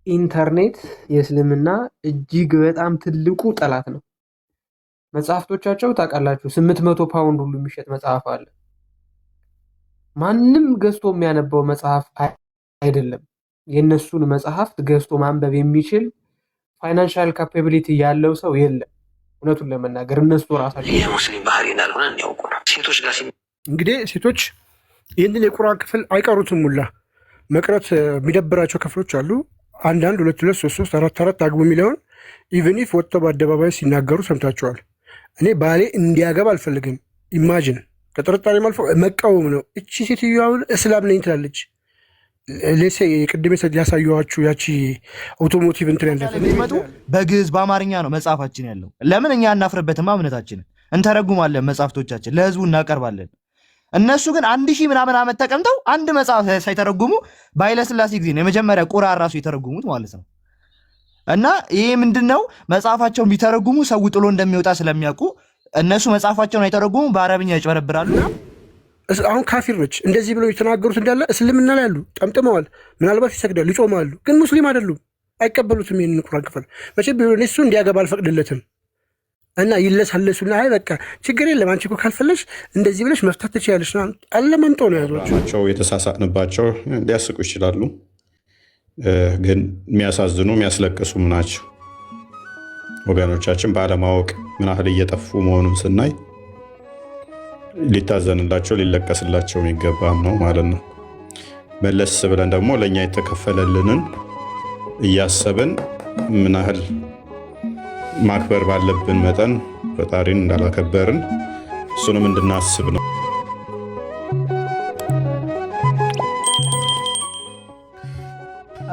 ኢንተርኔት የእስልምና እጅግ በጣም ትልቁ ጠላት ነው። መጽሐፍቶቻቸው ታውቃላችሁ 800 ፓውንድ ሁሉ የሚሸጥ መጽሐፍ አለ። ማንም ገዝቶ የሚያነበው መጽሐፍ አይደለም። የእነሱን መጽሐፍት ገዝቶ ማንበብ የሚችል ፋይናንሻል ካፓቢሊቲ ያለው ሰው የለም። እውነቱን ለመናገር እነሱ ራሳቸው የሙስሊም ባህሪ እንዳልሆነ እንዲያውቁ ነው። ሴቶች ጋር እንግዲህ ሴቶች ይህንን የቁርአን ክፍል አይቀሩትም። ሙላ መቅረት የሚደብራቸው ክፍሎች አሉ። አንዳንድ 2 2 3 3 4 4 አግቡ የሚለውን ኢቨን ኢፍ ወጥተው በአደባባይ ሲናገሩ ሰምታችኋል። እኔ ባሌ እንዲያገባ አልፈልግም። ኢማጂን ከጥርጣሬ ማልፎ መቃወም ነው። እቺ ሴትዮ አሁን እስላም ነኝ ትላለች። ሌሴ ቅድሜ ያሳየኋችሁ ያቺ አውቶሞቲቭ እንትን ያለ በግዕዝ በአማርኛ ነው መጽሐፋችን ያለው። ለምን እኛ እናፍርበትማ? እምነታችንን እንተረጉማለን፣ መጽሐፍቶቻችን ለህዝቡ እናቀርባለን። እነሱ ግን 1000 ምናምን ዓመት ተቀምጠው አንድ መጽሐፍ ሳይተረጉሙ በኃይለሥላሴ ጊዜ ነው የመጀመሪያ ቁርአን ራሱ የተረጉሙት ማለት ነው። እና ይሄ ምንድነው? መጽሐፋቸውን ቢተረጉሙ ሰው ጥሎ እንደሚወጣ ስለሚያውቁ እነሱ መጽሐፋቸውን አይተረጉሙ፣ በአረብኛ ያጭበረብራሉ። አሁን ካፊር ነች እንደዚህ ብለው የተናገሩት እንዳለ እስልምና ላይ ያሉ ጠምጥመዋል። ምናልባት ይሰግዳሉ፣ ይጾማሉ፣ ግን ሙስሊም አይደሉም፣ አይቀበሉትም ይህንን ቁርአን ክፍል። መቼም ቢሆን እሱ እንዲያገባ አልፈቅድለትም እና ይለሳለሱና አይ በቃ ችግር የለም አንቺ እኮ ካልፈለሽ እንደዚህ ብለሽ መፍታት ትችያለሽ አለማምጠው ነው ያዟቸው። የተሳሳትንባቸው ሊያስቁ ይችላሉ፣ ግን የሚያሳዝኑ የሚያስለቅሱም ናቸው። ወገኖቻችን ባለማወቅ ምን ያህል እየጠፉ መሆኑን ስናይ ሊታዘንላቸው ሊለቀስላቸው የሚገባም ነው ማለት ነው። መለስ ብለን ደግሞ ለእኛ የተከፈለልንን እያሰብን ምን ያህል ማክበር ባለብን መጠን ፈጣሪን እንዳላከበርን እሱንም እንድናስብ ነው።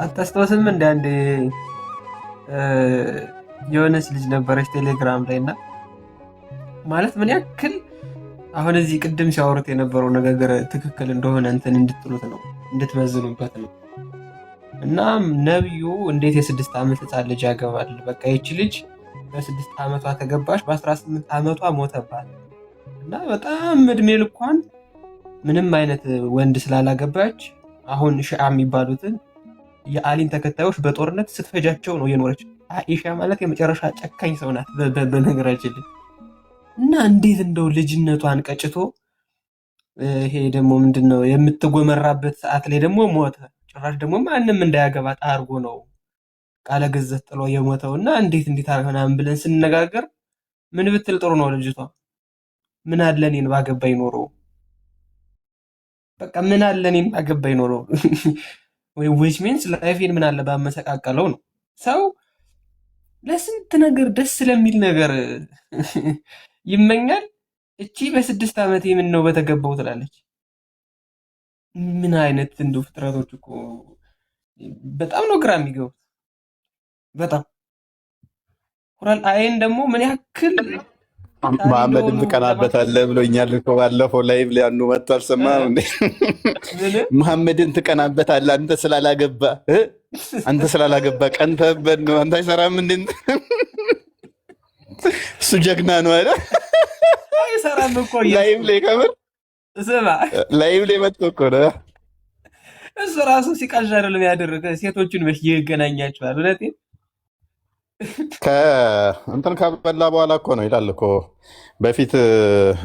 አታስታውስም? እንደ አንድ የሆነች ልጅ ነበረች ቴሌግራም ላይ እና ማለት ምን ያክል አሁን እዚህ ቅድም ሲያወሩት የነበረው ነገር ትክክል እንደሆነ እንትን እንድትሉት ነው፣ እንድትመዝኑበት ነው። እና ነብዩ እንዴት የ6 ዓመት ህፃን ልጅ ያገባል? በቃ ይቺ ልጅ በ6 ዓመቷ ተገባች፣ በ18 ዓመቷ ሞተባት። እና በጣም እድሜ ልኳን ምንም አይነት ወንድ ስላላገባች አሁን ሺዓ የሚባሉትን የአሊን ተከታዮች በጦርነት ስትፈጃቸው ነው የኖረች። አኢሻ ማለት የመጨረሻ ጨካኝ ሰው ናት በነገራችን። እና እንዴት እንደው ልጅነቷን ቀጭቶ ይሄ ደግሞ ምንድነው የምትጎመራበት ሰዓት ላይ ደግሞ ሞተ። ጭራሽ ደግሞ ማንም እንዳያገባ አርጎ ነው ቃለ ገዘት ጥሎ የሞተው። እና እንዴት አርገናም ብለን ስንነጋገር ምን ብትል ጥሩ ነው ልጅቷ? ምን አለ እኔን ባገባኝ ኖሮ፣ በቃ ምን አለ እኔን ባገባኝ ኖሮ ወይ which means ላይፌን ምን አለ ባመሰቃቀለው ነው። ሰው ለስንት ነገር ደስ ስለሚል ነገር ይመኛል። እቺ በ6 ዓመት ምን ነው በተገባው ትላለች። ምን አይነት እንደው ፍጥረቶች እኮ በጣም ነው ግራ የሚገቡት። በጣም ቁርአን አይን ደግሞ ምን ያክል መሐመድን ትቀናበታለህ ብሎኛል እኮ ባለፈው ላይቭ ላይ አንዱ መጥቶ አልሰማህም እንዴ? መሐመድን ትቀናበታለህ አንተ ስላላገባ ቀንተህበት ነው። አንተ አይሰራም እንዴ? እሱ ጀግና ነው አይደል? አይሰራም እኮ ላይቭ ላይ ከምር ስማ፣ ላይቭ ላይ መጥቶ እኮ ነው እሱ ራሱ ሲቃዥ አይደለም ያደረገ። ሴቶቹን መች ይገናኛቸዋል? እውነቴን እንትን ከበላ በኋላ እኮ ነው ይላል እኮ። በፊት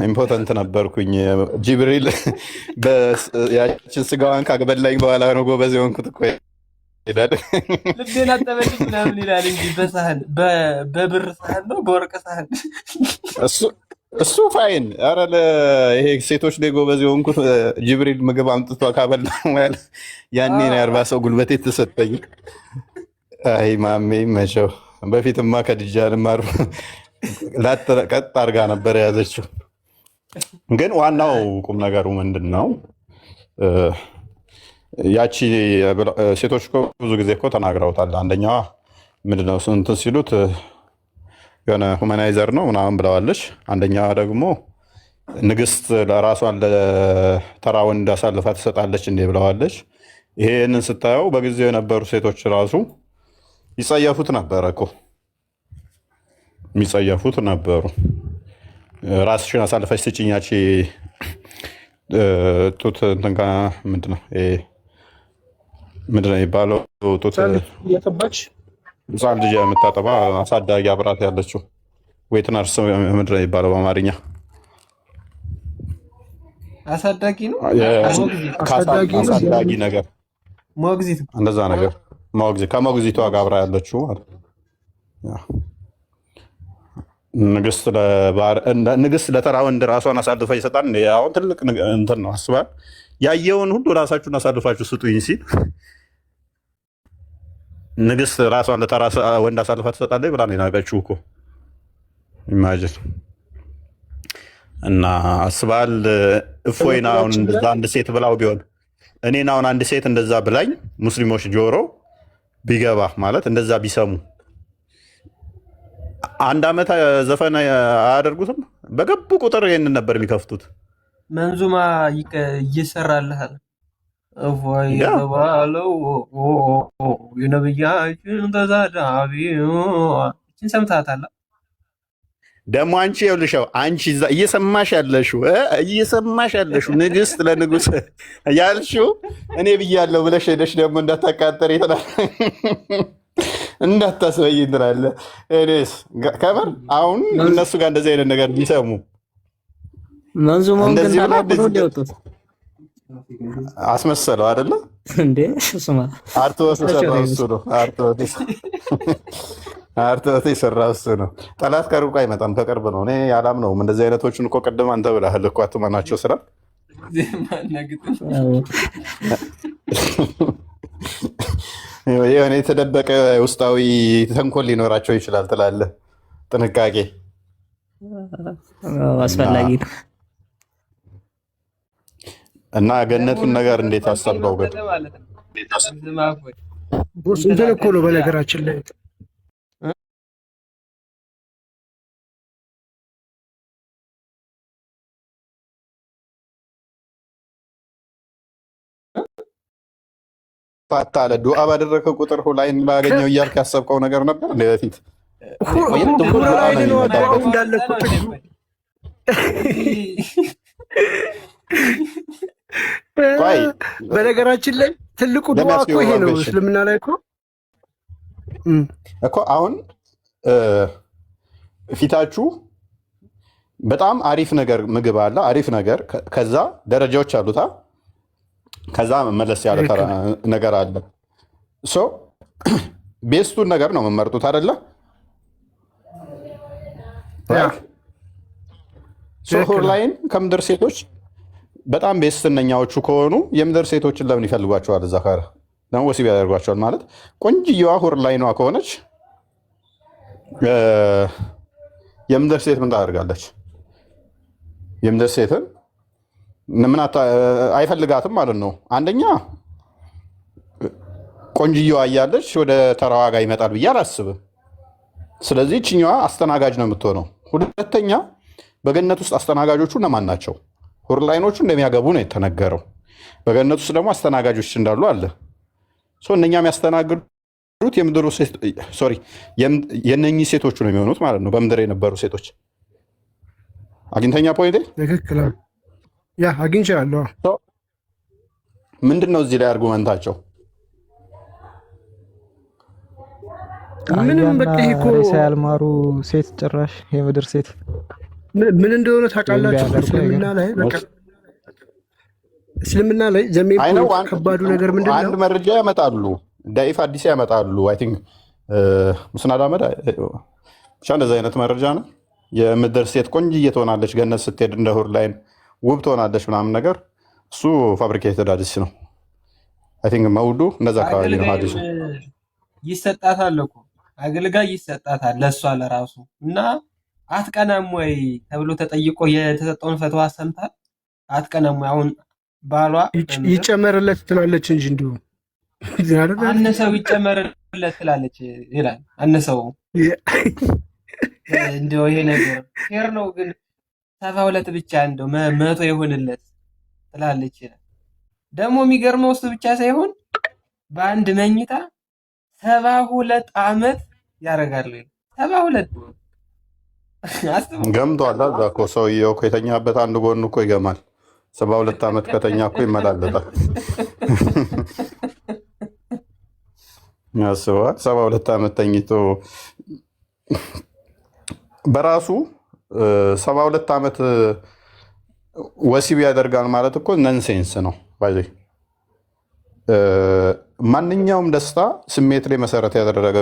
ኢምፖተንት ነበርኩኝ ጅብሪል ያችን ስጋዋን ካበላኝ በኋላ ነው ጎበዝ የሆንኩት እኮ ይላል። ልቤን አጠበልኝ ምናምን ይላል እንጂ በሳህን በብር ሳህን ነው በወርቅ ሳህን እሱ ፋይን። ኧረ ይሄ ሴቶች ላይ ጎበዝ የሆንኩት ጅብሪል ምግብ አምጥቶ ካበላ ያኔ ነው 40 ሰው ጉልበቴ ተሰጠኝ። አይ ማሜ መቼው በፊትማ ከድጃንም ቀጥ አድርጋ ነበር የያዘችው። ግን ዋናው ቁም ነገሩ ምንድን ነው? ያቺ ሴቶች እኮ ብዙ ጊዜ እኮ ተናግረውታል። አንደኛዋ ምንድነው እንትን ሲሉት የሆነ ሁማናይዘር ነው ምናምን ብለዋለች። አንደኛዋ ደግሞ ንግስት ለራሷን ለተራ ወንድ አሳልፋ ትሰጣለች እንዴ ብለዋለች። ይሄንን ስታየው በጊዜው የነበሩ ሴቶች ራሱ ይጸየፉት ነበረ እኮ የሚጸየፉት ነበሩ። ራስሽን አሳልፈሽ ስጭኛች ጡት እንትን ምንድን ነው ምንድን ነው የሚባለው? ጡት እያጠባች ህፃን ልጅ የምታጠባ አሳዳጊ አብራት ያለችው ዌት ነርስ ምንድን ነው የሚባለው በአማርኛ? አሳዳጊ ነው አሳዳጊ ነገር ሞግዚት እንደዛ ነገር ከሞግዚቷ ጋር አብራ ያለችው ንግስት ለተራ ወንድ ራሷን አሳልፋ ይሰጣል። አሁን ትልቅ እንትን ነው አስባል። ያየውን ሁሉ ራሳችሁን አሳልፋችሁ ስጡኝ ሲል ንግስት ራሷን ለተራ ወንድ አሳልፋ ትሰጣለች ብላ ነው የናቀችው እኮ ኢማጅን። እና አስባል እፎይን አሁን እንደዛ አንድ ሴት ብላው ቢሆን እኔን አሁን አንድ ሴት እንደዛ ብላኝ ሙስሊሞች ጆሮ ቢገባ ማለት እንደዛ ቢሰሙ አንድ ዓመት ዘፈን አያደርጉትም። በገቡ ቁጥር ይሄንን ነበር የሚከፍቱት። መንዙማ ይሰራልሃል። እፎይ የተባለው የነብያችን ተዛዳቢ እችን ሰምታታላ። ደግሞ አንቺ ይኸውልሽው አንቺ እየሰማሽ ያለሽው ንግስት ለንጉስ ያልሽው እኔ ብያለሁ ብለሽ ሄደሽ ደግሞ እንዳታቃጠር ይተናል እንዳታስበይ ትላለህ። እኔስ ከበር አሁን እነሱ ጋር እንደዚህ አይነት ነገር ቢሰሙ እንደዚህ አስመሰለው አይደለ እንዴ? ስማ አርቶስ ሰራው እሱ ነው። አርቶስ የሰራው እሱ ነው። ጠላት ከሩቅ አይመጣም ከቅርብ ነው። እኔ አላምነውም እንደዚህ አይነቶችን እኮ ቅድም አንተ ብለሃል እኮ አትመናቸው ስራ የሆነ የተደበቀ ውስጣዊ ተንኮል ሊኖራቸው ይችላል ትላለህ። ጥንቃቄ አስፈላጊ ነው። እና ገነቱን ነገር እንዴት አሰብከው? ግን እንትን እኮ ነው በነገራችን ላይ ፋታለ ዱዓ ባደረከ ቁጥር ሁላይን ባገኘው እያልክ ያሰብከው ነገር ነበር እንደ በፊት በነገራችን ላይ ትልቁ ዱዓ እኮ ይሄ ነው። እስልምና ላይ እኮ አሁን ፊታችሁ በጣም አሪፍ ነገር ምግብ አለ፣ አሪፍ ነገር ከዛ ደረጃዎች አሉታ ከዛ መለስ ያለ ነገር አለ። ቤስቱን ነገር ነው የምመርጡት አይደለ? ሶሆር ላይን ከምድር ሴቶች በጣም ቤስትነኛዎቹ ከሆኑ የምድር ሴቶችን ለምን ይፈልጓቸዋል? እዛ ካረ ለምን ወሲብ ያደርጓቸዋል? ማለት ቆንጅየዋ ሁር ላይኗ ከሆነች የምድር ሴት ምን ታደርጋለች? የምድር ሴትን ምን አይፈልጋትም ማለት ነው። አንደኛ ቆንጅየዋ እያለች ወደ ተራዋ ጋር ይመጣል ብዬ አላስብም። ስለዚህ ችኛዋ አስተናጋጅ ነው የምትሆነው። ሁለተኛ በገነት ውስጥ አስተናጋጆቹ እነማን ናቸው? ሁርላይኖቹ እንደሚያገቡ ነው የተነገረው። በገነት ውስጥ ደግሞ አስተናጋጆች እንዳሉ አለ። እነኛ የሚያስተናግዱት የምድሩ የእነኚህ ሴቶቹ ነው የሚሆኑት ማለት ነው። በምድር የነበሩ ሴቶች አግኝተኛ ፖይንቴ ትክክል። ያ አግኝቻለሁ። ምንድን ነው እዚህ ላይ አርጉመንታቸው? ምንም በቃ ይሄ እኮ ያልማሩ ሴት ጭራሽ የምድር ሴት ምን እንደሆነ ታውቃላችሁ? እስልምና ላይ ዘሜ ከባዱ ነገር ምንድን ነው? አንድ መረጃ ያመጣሉ፣ ዳኢፍ አዲስ ያመጣሉ። አይ ቲንክ ሙስናድ አህመድ ብቻ እንደዚ አይነት መረጃ ነው። የምድር ሴት ቆንጅዬ ትሆናለች ገነት ስትሄድ እንደ ሁር ላይን ውብ ትሆናለች ምናምን ነገር። እሱ ፋብሪኬትድ አዲስ ነው። አይ ቲንክ መውዱ እንደዛ አካባቢ ነው። አዲሱ ይሰጣታል እኮ አገልጋይ ይሰጣታል ለእሷ ለራሱ እና አትቀናም ወይ ተብሎ ተጠይቆ የተሰጠውን ፈትዋ ሰምታል። አትቀናም ወይ አሁን ባሏ ይጨመርለት ትላለች እንጂ እንዲሁ አነሰው ይጨመርለት ትላለች ይላል። አነሰው እንደው ይሄ ነገር ፌር ነው ግን 72 ብቻ እንደው 100 ይሆንለት ትላለች ይላል። ደግሞ የሚገርመው እሱ ብቻ ሳይሆን በአንድ መኝታ 72 ዓመት ያደርጋሉ። 72 ገምቷል። እዛ እኮ ሰውዬው እኮ የተኛበት አንድ ጎን እኮ ይገማል። 72 ዓመት ከተኛ እኮ ይመላለጣል። ያስበዋል 72 ዓመት ተኝቶ በራሱ 72 ዓመት ወሲብ ያደርጋል ማለት እኮ ነንሴንስ ነው። ማንኛውም ደስታ ስሜት ላይ መሰረት ያደረገ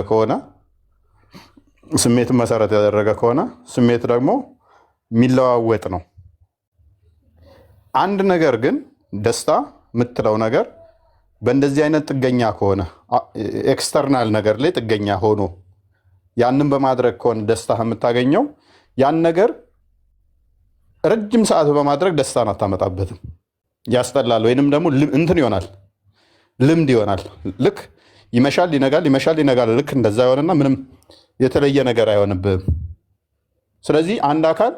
ከሆነ ስሜት ደግሞ የሚለዋወጥ ነው። አንድ ነገር ግን ደስታ የምትለው ነገር በእንደዚህ አይነት ጥገኛ ከሆነ ኤክስተርናል ነገር ላይ ጥገኛ ሆኖ ያንን በማድረግ ከሆነ ደስታ የምታገኘው ያን ነገር ረጅም ሰዓት በማድረግ ደስታን አታመጣበትም። ያስጠላል፣ ወይንም ደግሞ እንትን ይሆናል፣ ልምድ ይሆናል። ልክ ይመሻል ይነጋል፣ ልክ እንደዛ ይሆንና ምንም የተለየ ነገር አይሆንብህም። ስለዚህ አንድ አካል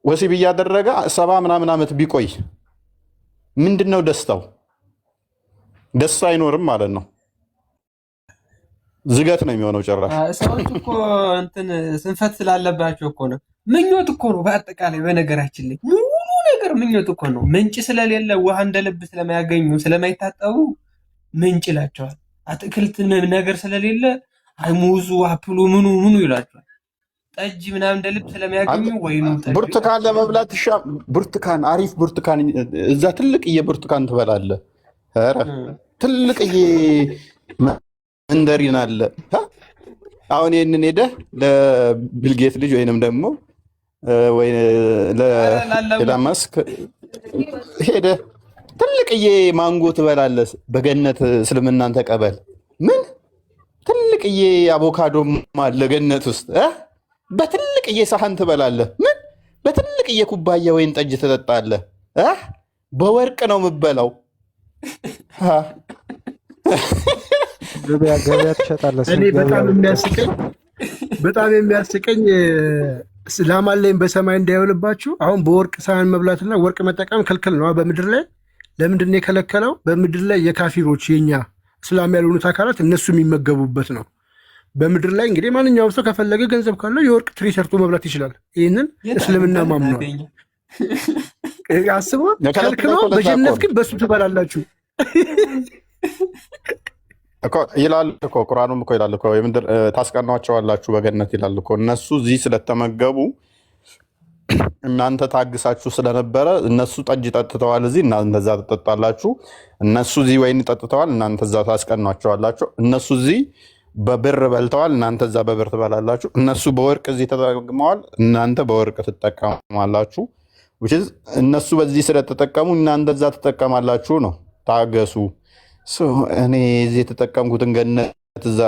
ወሲብ እያደረገ 70 ምናምን ዓመት ቢቆይ ምንድነው ደስታው? ደስታ አይኖርም ማለት ነው። ዝገት ነው የሚሆነው። ጭራሽ ሰዎች እኮ እንትን ስንፈት ስላለባቸው እኮ ነው። ምኞት እኮ ነው በአጠቃላይ። በነገራችን ላይ ሙሉ ነገር ምኞት እኮ ነው። ምንጭ ስለሌለ ውሃ እንደ ልብ ስለማያገኙ ስለማይታጠቡ ምንጭ ይላቸዋል። አትክልት ነገር ስለሌለ ሙዙ፣ አፕሉ ምኑ ይላቸዋል። ጠጅ ምናምን እንደ ልብ ስለሚያገኙ ወይኑ ብርቱካን ለመብላት ብርቱካን፣ አሪፍ ብርቱካን፣ እዛ ትልቅዬ ብርቱካን ትበላለህ። ኧረ ትልቅዬ መንደሪን አለ። አሁን ይህንን ሄደህ ለቢልጌት ልጅ ወይንም ደግሞ ለኤሎን መስክ ሄደህ ትልቅዬ ማንጎ ትበላለህ። በገነት እስልምናን ተቀበል። ምን ትልቅዬ አቮካዶም አለ ገነት ውስጥ። በትልቅዬ ሳህን ትበላለህ። ምን በትልቅዬ ኩባያ ወይን ጠጅ ትጠጣለህ። በወርቅ ነው የምበላው። ገበያ ትሸጣለህ። እኔ በጣም የሚያስቀኝ ላማለኝ በሰማይ እንዳይሆንባችሁ። አሁን በወርቅ ሳህን መብላትና ወርቅ መጠቀም ክልክል ነው በምድር ላይ። ለምንድን ነው የከለከለው? በምድር ላይ የካፊሮች የኛ እስላም ያልሆኑት አካላት እነሱ የሚመገቡበት ነው። በምድር ላይ እንግዲህ ማንኛውም ሰው ከፈለገ ገንዘብ ካለው የወርቅ ትሪ ሰርቶ መብላት ይችላል። ይህንን እስልምና ማምኗል። አስበው፣ ከልክሎ በጀነት ግን በሱ ትበላላችሁ ይላል እኮ ቁርአኑም እኮ ይላል እኮ የምድር ታስቀኗቸዋላችሁ በገነት ይላል እኮ። እነሱ እዚህ ስለተመገቡ እናንተ ታግሳችሁ ስለነበረ እነሱ ጠጅ ጠጥተዋል፣ እዚህ እናንተ እዛ ትጠጣላችሁ። እነሱ እዚህ ወይን ጠጥተዋል፣ እናንተ እዛ ታስቀኗቸዋላችሁ። እነሱ እዚህ በብር በልተዋል፣ እናንተ እዛ በብር ትበላላችሁ። እነሱ በወርቅ እዚህ ተጠቅመዋል፣ እናንተ በወርቅ ትጠቀማላችሁ። እነሱ በዚህ ስለተጠቀሙ እናንተ እዛ ትጠቀማላችሁ ነው። ታገሱ። እኔ እዚህ የተጠቀምኩትን ገነት እዛ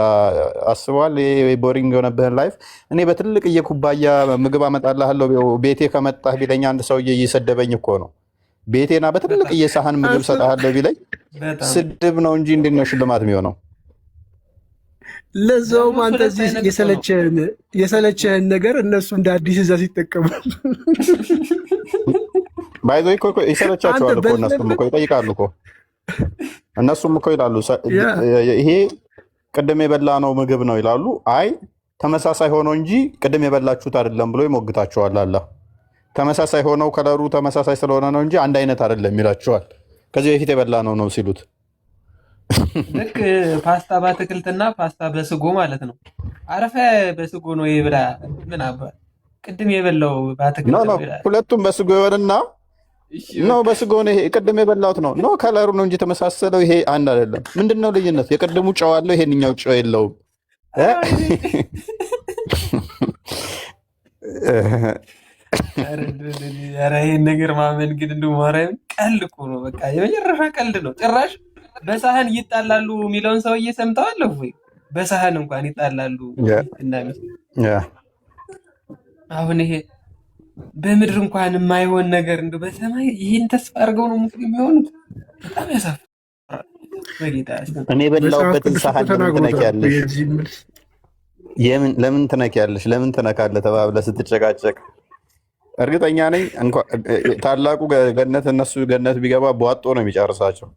አስበዋል። ቦሪንግ የሆነብህን ላይፍ እኔ በትልቅ የኩባያ ምግብ አመጣልሃለሁ ቤቴ ከመጣህ ቢለኝ አንድ ሰውዬ እየሰደበኝ እኮ ነው። ቤቴና በትልቅ የሳህን ምግብ ሰጥሃለሁ ቢለኝ ስድብ ነው እንጂ እንዴት ነው ሽልማት የሚሆነው? ለዛውም አንተ እዚህ የሰለቸህን ነገር እነሱ እንደ አዲስ እዛ ሲጠቀሙ ባይዞ ይሰለቻቸዋል እኮ እነሱም እኮ ይጠይቃሉ እኮ እነሱም እኮ ይላሉ ይሄ ቅድም የበላ ነው ምግብ ነው ይላሉ። አይ ተመሳሳይ ሆኖ እንጂ ቅድም የበላችሁት አይደለም ብሎ ይሞግታቸዋል። አላ ተመሳሳይ ሆነው ከለሩ ተመሳሳይ ስለሆነ ነው እንጂ አንድ አይነት አይደለም ይላቸዋል። ከዚህ በፊት የበላ ነው ሲሉት ልክ ፓስታ በአትክልትና ፓስታ በስጎ ማለት ነው። አረፈ በስጎ ነው የብላ ምን አባል ቅድም የበላው በአትክልት ነው። ሁለቱም በስጎ ይሆንና ነው በስጎ ነው። ይሄ ቅድም የበላሁት ነው ነው ከለሩ ነው እንጂ ተመሳሰለው ይሄ አንድ አይደለም። ምንድነው ልዩነት? የቅድሙ ጨው አለው፣ ይሄንኛው ጨው የለውም። ኧረ ይሄን ነገር ማመን ግን እንደው ማርያም ቀልድ እኮ ነው። በቃ የመጨረሻ ቀልድ ነው። ጭራሽ በሳህን ይጣላሉ የሚለውን ሰውዬ ሰምተዋለሁ ወይ? በሳህን እንኳን ይጣላሉ እና አሁን ይሄ በምድር እንኳን የማይሆን ነገር እንደው በሰማይ ይህን ተስፋ አድርገው ነው ሙስሊም የሚሆኑት። በጣም ያሳፍራል። እኔ የበላሁበትን ሳህን ለምን ትነኪያለሽ? ለምን ትነካለህ ተባብለህ ስትጨቃጨቅ እርግጠኛ ነኝ ታላቁ ገነት እነሱ ገነት ቢገባ በዋጦ ነው የሚጨርሳቸው።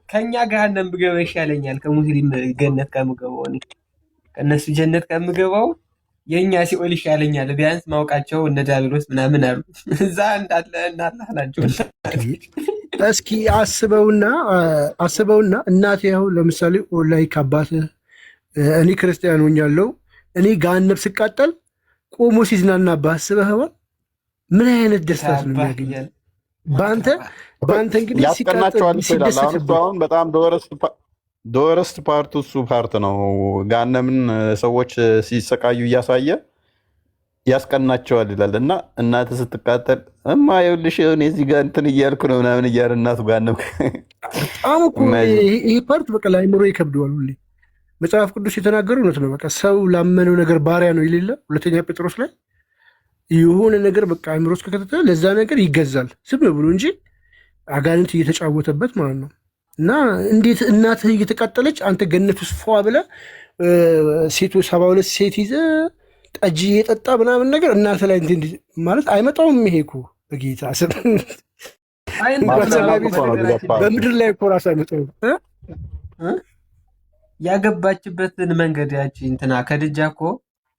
ከኛ ገሃነም ብገባ ይሻለኛል ከሙስሊም ገነት ከምገባው። ከእነሱ ጀነት ከምገባው የእኛ ሲኦል ይሻለኛል ቢያንስ ማውቃቸው እነ ዲያብሎስ ምናምን አሉ። እዛ እንዳለ እናላህ ናቸው። እስኪ አስበውና እናቴ አሁን ለምሳሌ ኦንላይን ከአባትህ እኔ ክርስቲያን ሆኛለሁ እኔ ገሃነም ስቃጠል ቆሞ ሲዝናና አስበኸዋል? ምን አይነት ደስታ ነው የሚያገኘው? በአንተ እንግዲህ ያስቀናቸዋል ይላል። አሁን በጣም ዶረስት ፓርቱ እሱ ፓርት ነው። ገሃነምን ሰዎች ሲሰቃዩ እያሳየ ያስቀናቸዋል ይላል። እና እናት ስትቃጠል እማ ይኸውልሽ እዚህ ጋር እንትን እያልኩ ነው ምናምን እያለ እናቱ ገሃነም በጣም እኮ ይህ ፓርት በቃ ለአእምሮ ይከብደዋል። ሁሌ መጽሐፍ ቅዱስ የተናገሩ እውነት ነው። በቃ ሰው ላመነው ነገር ባሪያ ነው የሌለ ሁለተኛ ጴጥሮስ ላይ የሆነ ነገር በቃ አእምሮ ውስጥ ከከተተ ለዛ ነገር ይገዛል ዝም ብሎ እንጂ አጋንንት እየተጫወተበት ማለት ነው። እና እንዴት እናትህ እየተቃጠለች አንተ ገነት ውስጥ ፏ ብለህ ሴቱ 72 ሴት ይዘህ ጠጅ እየጠጣ ምናምን ነገር እናንተ ላይ ማለት አይመጣውም። ይሄ እኮ በጌታ ስም በምድር ላይ እኮ ራሱ አይመጣውም። ያገባችበትን መንገድ ያቺ እንትና ከድጃ እኮ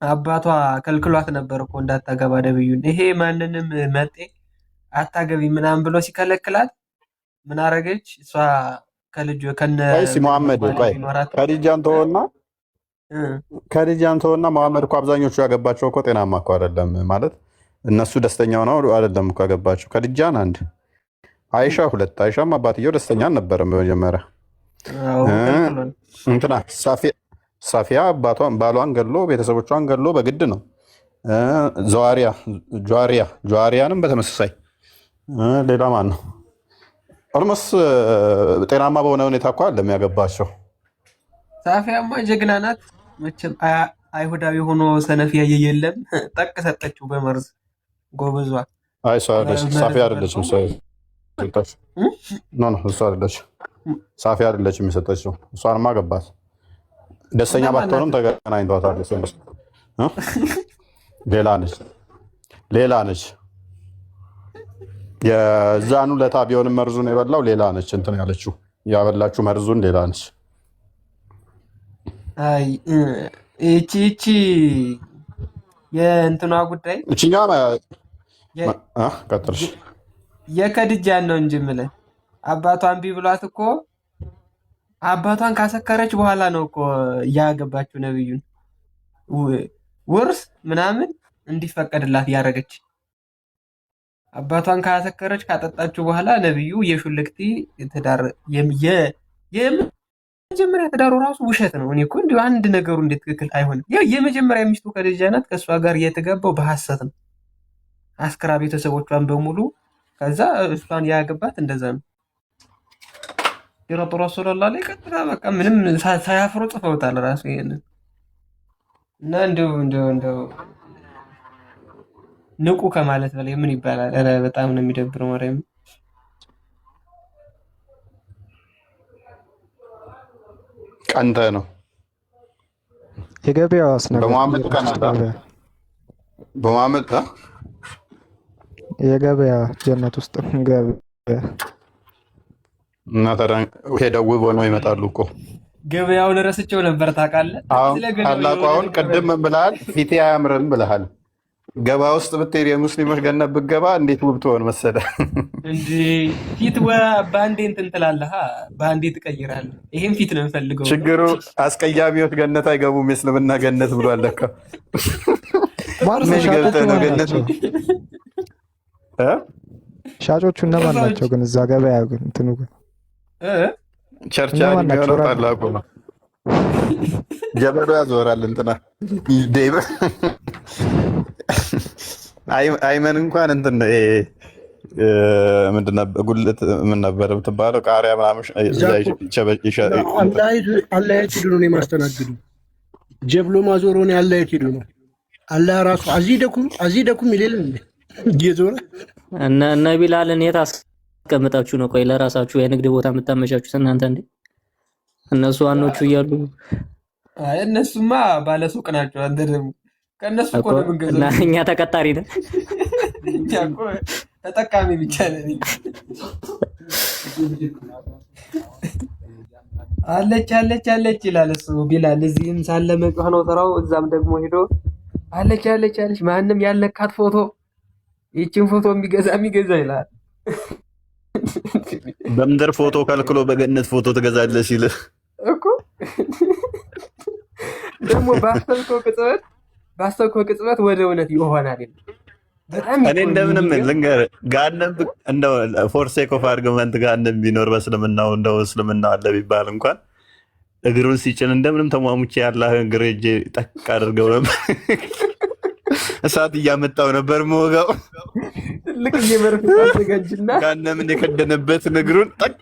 አባቷ ከልክሏት ነበር እኮ እንዳታገባ ነብዩን። ይሄ ማንንም መጤ አታገቢ ምናምን ብሎ ሲከለክላት ምን አረገች እሷ? ከልጁ ከነ መሐመድ ቆይ ከዲጃን ተወና መሐመድ እኮ አብዛኞቹ ያገባቸው እኮ ጤናማ እኮ አይደለም ማለት እነሱ ደስተኛ ሆነው አይደለም እኮ ያገባቸው። ከዲጃን አንድ አይሻ ሁለት አይሻም አባትየው ደስተኛ አልነበረም በመጀመሪያ። እንትና ሳፊያ ባሏን ገድሎ ቤተሰቦቿን ገድሎ በግድ ነው። ጀዋሪያንም በተመሳሳይ። ሌላ ማን ነው? ኦልሞስ ጤናማ በሆነ ሁኔታ እኮ አለም ያገባቸው። ሳፊያማ ጀግና ናት መቼም። አይሁዳዊ ሆኖ ሰነፍ ያየ የለም። ጠቅ ሰጠችው በመርዝ ጎበዟ። አይ ሳፊያ አይደለችም። እሷ አይደለችም። ሳፊያ አይደለችም የሰጠችው። እሷንማ ገባት። ደስተኛ ባትሆንም ተገናኝቷታል። ሌላ ነች። የዛኑ ለታ ቢሆንም መርዙን የበላው ሌላ ነች። እንትን ያለችው ያበላችሁ መርዙን ሌላ ነች። አይ እቺ የእንትኗ ጉዳይ እቺኛ ቀጥርሽ የከድጃን ነው እንጂ የምልህ አባቷን ቢብሏት እኮ አባቷን ካሰከረች በኋላ ነው እኮ ያገባችው ነብዩን ውርስ ምናምን እንዲፈቀድላት ያደረገች። አባቷን ካሰከረች ካጠጣችው በኋላ ነብዩ የሹልክቲ ትዳር የመጀመሪያ ትዳሩ ራሱ ውሸት ነው። እኔ እኮ እንዲሁ አንድ ነገሩ እንዴት ትክክል አይሆንም? ያው የመጀመሪያ ሚስቱ ከድጃ ናት። ከእሷ ጋር የተጋባው በሐሰት ነው። አስክራ ቤተሰቦቿን በሙሉ ከዛ እሷን ያገባት እንደዛ ነው። ሲራጡ ረሱላላህ ላይ ቀጥታ በቃ ምንም ሳያፍሩ ጽፈውታል ራሱ ይሄንን እና እንደው ንቁ ከማለት በላይ ምን ይባላል? ኧረ በጣም ነው የሚደብረው። ማርያም ቀንተ ነው የገበያው አስነገር በመሐመድ የገበያ ጀነት ውስጥ ገበያ እና ሄደው ውብ ሆነው ይመጣሉ እኮ። ገበያውን ረስቼው ነበር ታውቃለህ። ታላቁ አሁን ቅድም ምን ብለሃል? ፊቴ አያምርም ብለሃል። ገባ ውስጥ ብትሄድ የሙስሊሞች ገነት ብትገባ እንዴት ውብ ትሆን መሰለህ። እንዴ ፊት በአንዴ እንትን ትላለህ፣ በአንዴ ትቀይራለህ። ይሄን ፊት ነው የምፈልገው። ችግሩ አስቀያሚዎች ገነት አይገቡም። የእስልምና ገነት ብሏል ለካ። ገብተህ ነው ገነት። ሻጮቹ እነማን ናቸው ግን? እዛ ገበያ ግን እንትኑ ግን ቸርቻሪ የሚሆነው ታላቁ ነው። ጀበሎ ያዞራል እንትና አይመን እንኳን እንትን ምንድን ነበር ጉልት ምን ነበር የምትባለው? ቃሪያ ምናምን አላየት ሄዱ ነው የማስተናግዱ። ጀብሎ ማዞሮን አላየት ሄዱ ነው። አላህ ራሱ አዚደኩም ይሌል ጌዞረ እነ ቢላልን የት አስቀምጣችሁ ነው? ቆይ ለራሳችሁ የንግድ ቦታ የምታመቻቹት እናንተ እንዴ? እነሱ ዋኖቹ እያሉ አይ እነሱማ ባለሱቅ ናቸው። አንተ ደግሞ ከእነሱ እኮ ነው የምንገዛው እና እኛ ተቀጣሪ ነን። እኛ እኮ ተጠቃሚ ብቻ ነን። አለች ይላል እሱ ቢላል። እዚህም ሳለ መጮህ ነው ስራው፣ እዛም ደግሞ ሄዶ አለች አለች አለች ማንም ያልነካት ፎቶ ይችን ፎቶ የሚገዛ ይላል። በምድር ፎቶ ከልክሎ በገነት ፎቶ ትገዛለህ ሲል እኮ ደግሞ ባሰብከው ቅጽበት ወደ እውነት ይሆናል። በጣም እኔ እንደምንም ልንገርህ ጋነብ እንደው ፎር ሴክ ኦፍ አርጊመንት ጋነብ ቢኖር በእስልምናው እንደው እስልምና አለ ቢባል እንኳን እግሩን ሲጭን እንደምንም ተሟሙቼ ያላህ እግር እጄ ጠቅ አድርገው ነበር። እሳት እያመጣው ነበር መወጋው። ትልቅ እየመረፍ ታዘጋጅና ጋነምን የከደነበት እግሩን ጠቅ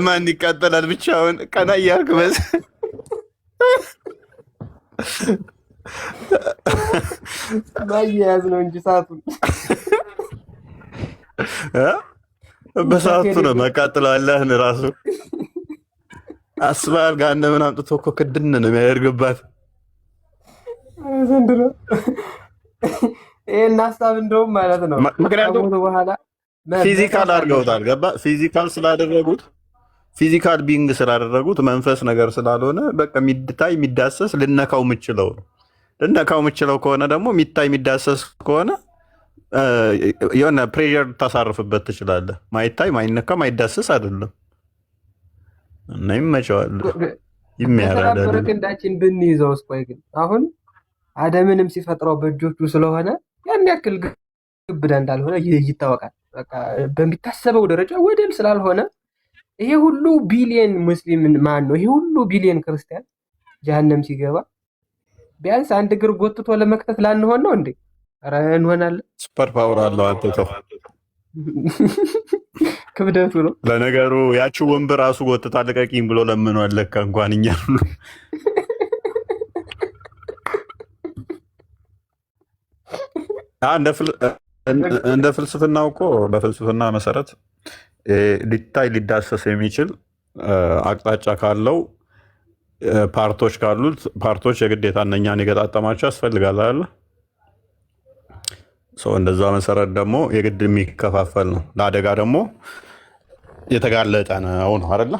ማን ይቃጠላል ብቻውን ቀና እያልክ በዝ ማያያዝ ነው እንጂ ሰዓቱን በሰዓቱ ነው መቃጥለው አላህን ራሱ አስባል ጋነምን አምጥቶ እኮ ክድን ነው የሚያደርግባት። ዘንድሮ ይሄን ሀሳብ እንደውም ማለት ነው ምክንያቱም በኋላ ፊዚካል አድርገውታል። ገባ ፊዚካል ስላደረጉት ፊዚካል ቢንግ ስላደረጉት መንፈስ ነገር ስላልሆነ በቃ የሚታይ የሚዳሰስ ልነካው የምችለው ነው። ልነካው የምችለው ከሆነ ደግሞ የሚታይ የሚዳሰስ ከሆነ የሆነ ፕሬር ታሳርፍበት ትችላለህ። ማይታይ ማይነካ ማይዳሰስ አይደለም እና ይመቸዋል። በተባበረ ክንዳችን ብንይዘው እስቆይ ግን አሁን አደምንም ሲፈጥረው በእጆቹ ስለሆነ ያን ያክል ግብዳ እንዳልሆነ ይታወቃል። በቃ በሚታሰበው ደረጃ ወደል ስላልሆነ ይሄ ሁሉ ቢሊየን ሙስሊም ማን ነው? ይሄ ሁሉ ቢሊየን ክርስቲያን ጀሃነም ሲገባ ቢያንስ አንድ እግር ጎትቶ ለመክተት ላንሆን ነው እንዴ? ኧረ እንሆናለን። ሱፐር ፓወር አለው አንተ ተው። ክብደቱ ነው ለነገሩ። ያቺው ወንበር ራሱ ጎትታ ልቀቂኝ ብሎ ለምኖ አለካ እንኳን እኛ እንደ ፍልስፍናው እኮ በፍልስፍና መሰረት ሊታይ ሊዳሰስ የሚችል አቅጣጫ ካለው ፓርቶች ካሉት ፓርቶች የግዴታ እነኛን የገጣጠማቸው ያስፈልጋል አለ። እንደዛ መሰረት ደግሞ የግድ የሚከፋፈል ነው። ለአደጋ ደግሞ የተጋለጠ ነው አይደለ?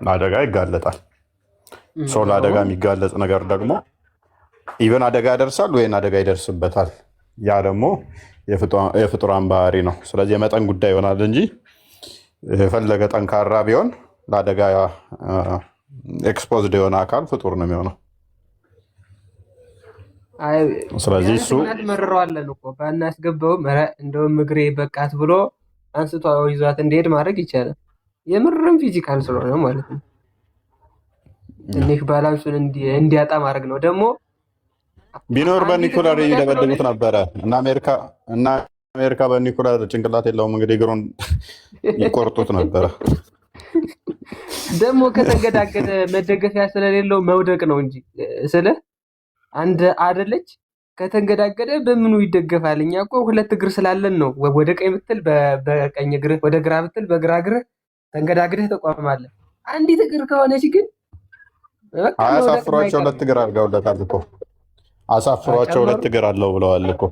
ለአደጋ ይጋለጣል። ለአደጋ የሚጋለጥ ነገር ደግሞ ኢቨን አደጋ ያደርሳል ወይም አደጋ ይደርስበታል። ያ ደግሞ የፍጡራን ባህሪ ነው። ስለዚህ የመጠን ጉዳይ ይሆናል እንጂ የፈለገ ጠንካራ ቢሆን ለአደጋ ኤክስፖዝድ የሆነ አካል ፍጡር ነው የሚሆነው። ስለዚህ እሱ መረረዋለን እኮ ባናስገባውም እንደውም እግሬ በቃት ብሎ አንስቶ ይዟት እንዲሄድ ማድረግ ይቻላል። የምርም ፊዚካል ስለሆነ ማለት ነው። ትንሽ ባላንሱን እንዲያጣ ማድረግ ነው። ደግሞ ቢኖር በኒኩለር ይደበድቡት ነበረ እና አሜሪካ በኒኩለር ጭንቅላት የለውም እንግዲህ እግሩን ይቆርጡት ነበረ። ደግሞ ከተንገዳገደ መደገፊያ ስለሌለው መውደቅ ነው እንጂ ስለ አንድ አደለች ከተንገዳገደ በምኑ ይደገፋል? እኛ እኮ ሁለት እግር ስላለን ነው። ወደ ቀኝ ብትል በቀኝ እግርህ፣ ወደ ግራ ብትል በግራ እግርህ ተንገዳግደህ ተቋማለህ። አንዲት እግር ከሆነች ግን አያሳፍሯቸው ሁለት እግር አድርገውለታል እኮ። አሳፍሯቸው ሁለት እግር አለው ብለዋል እኮ።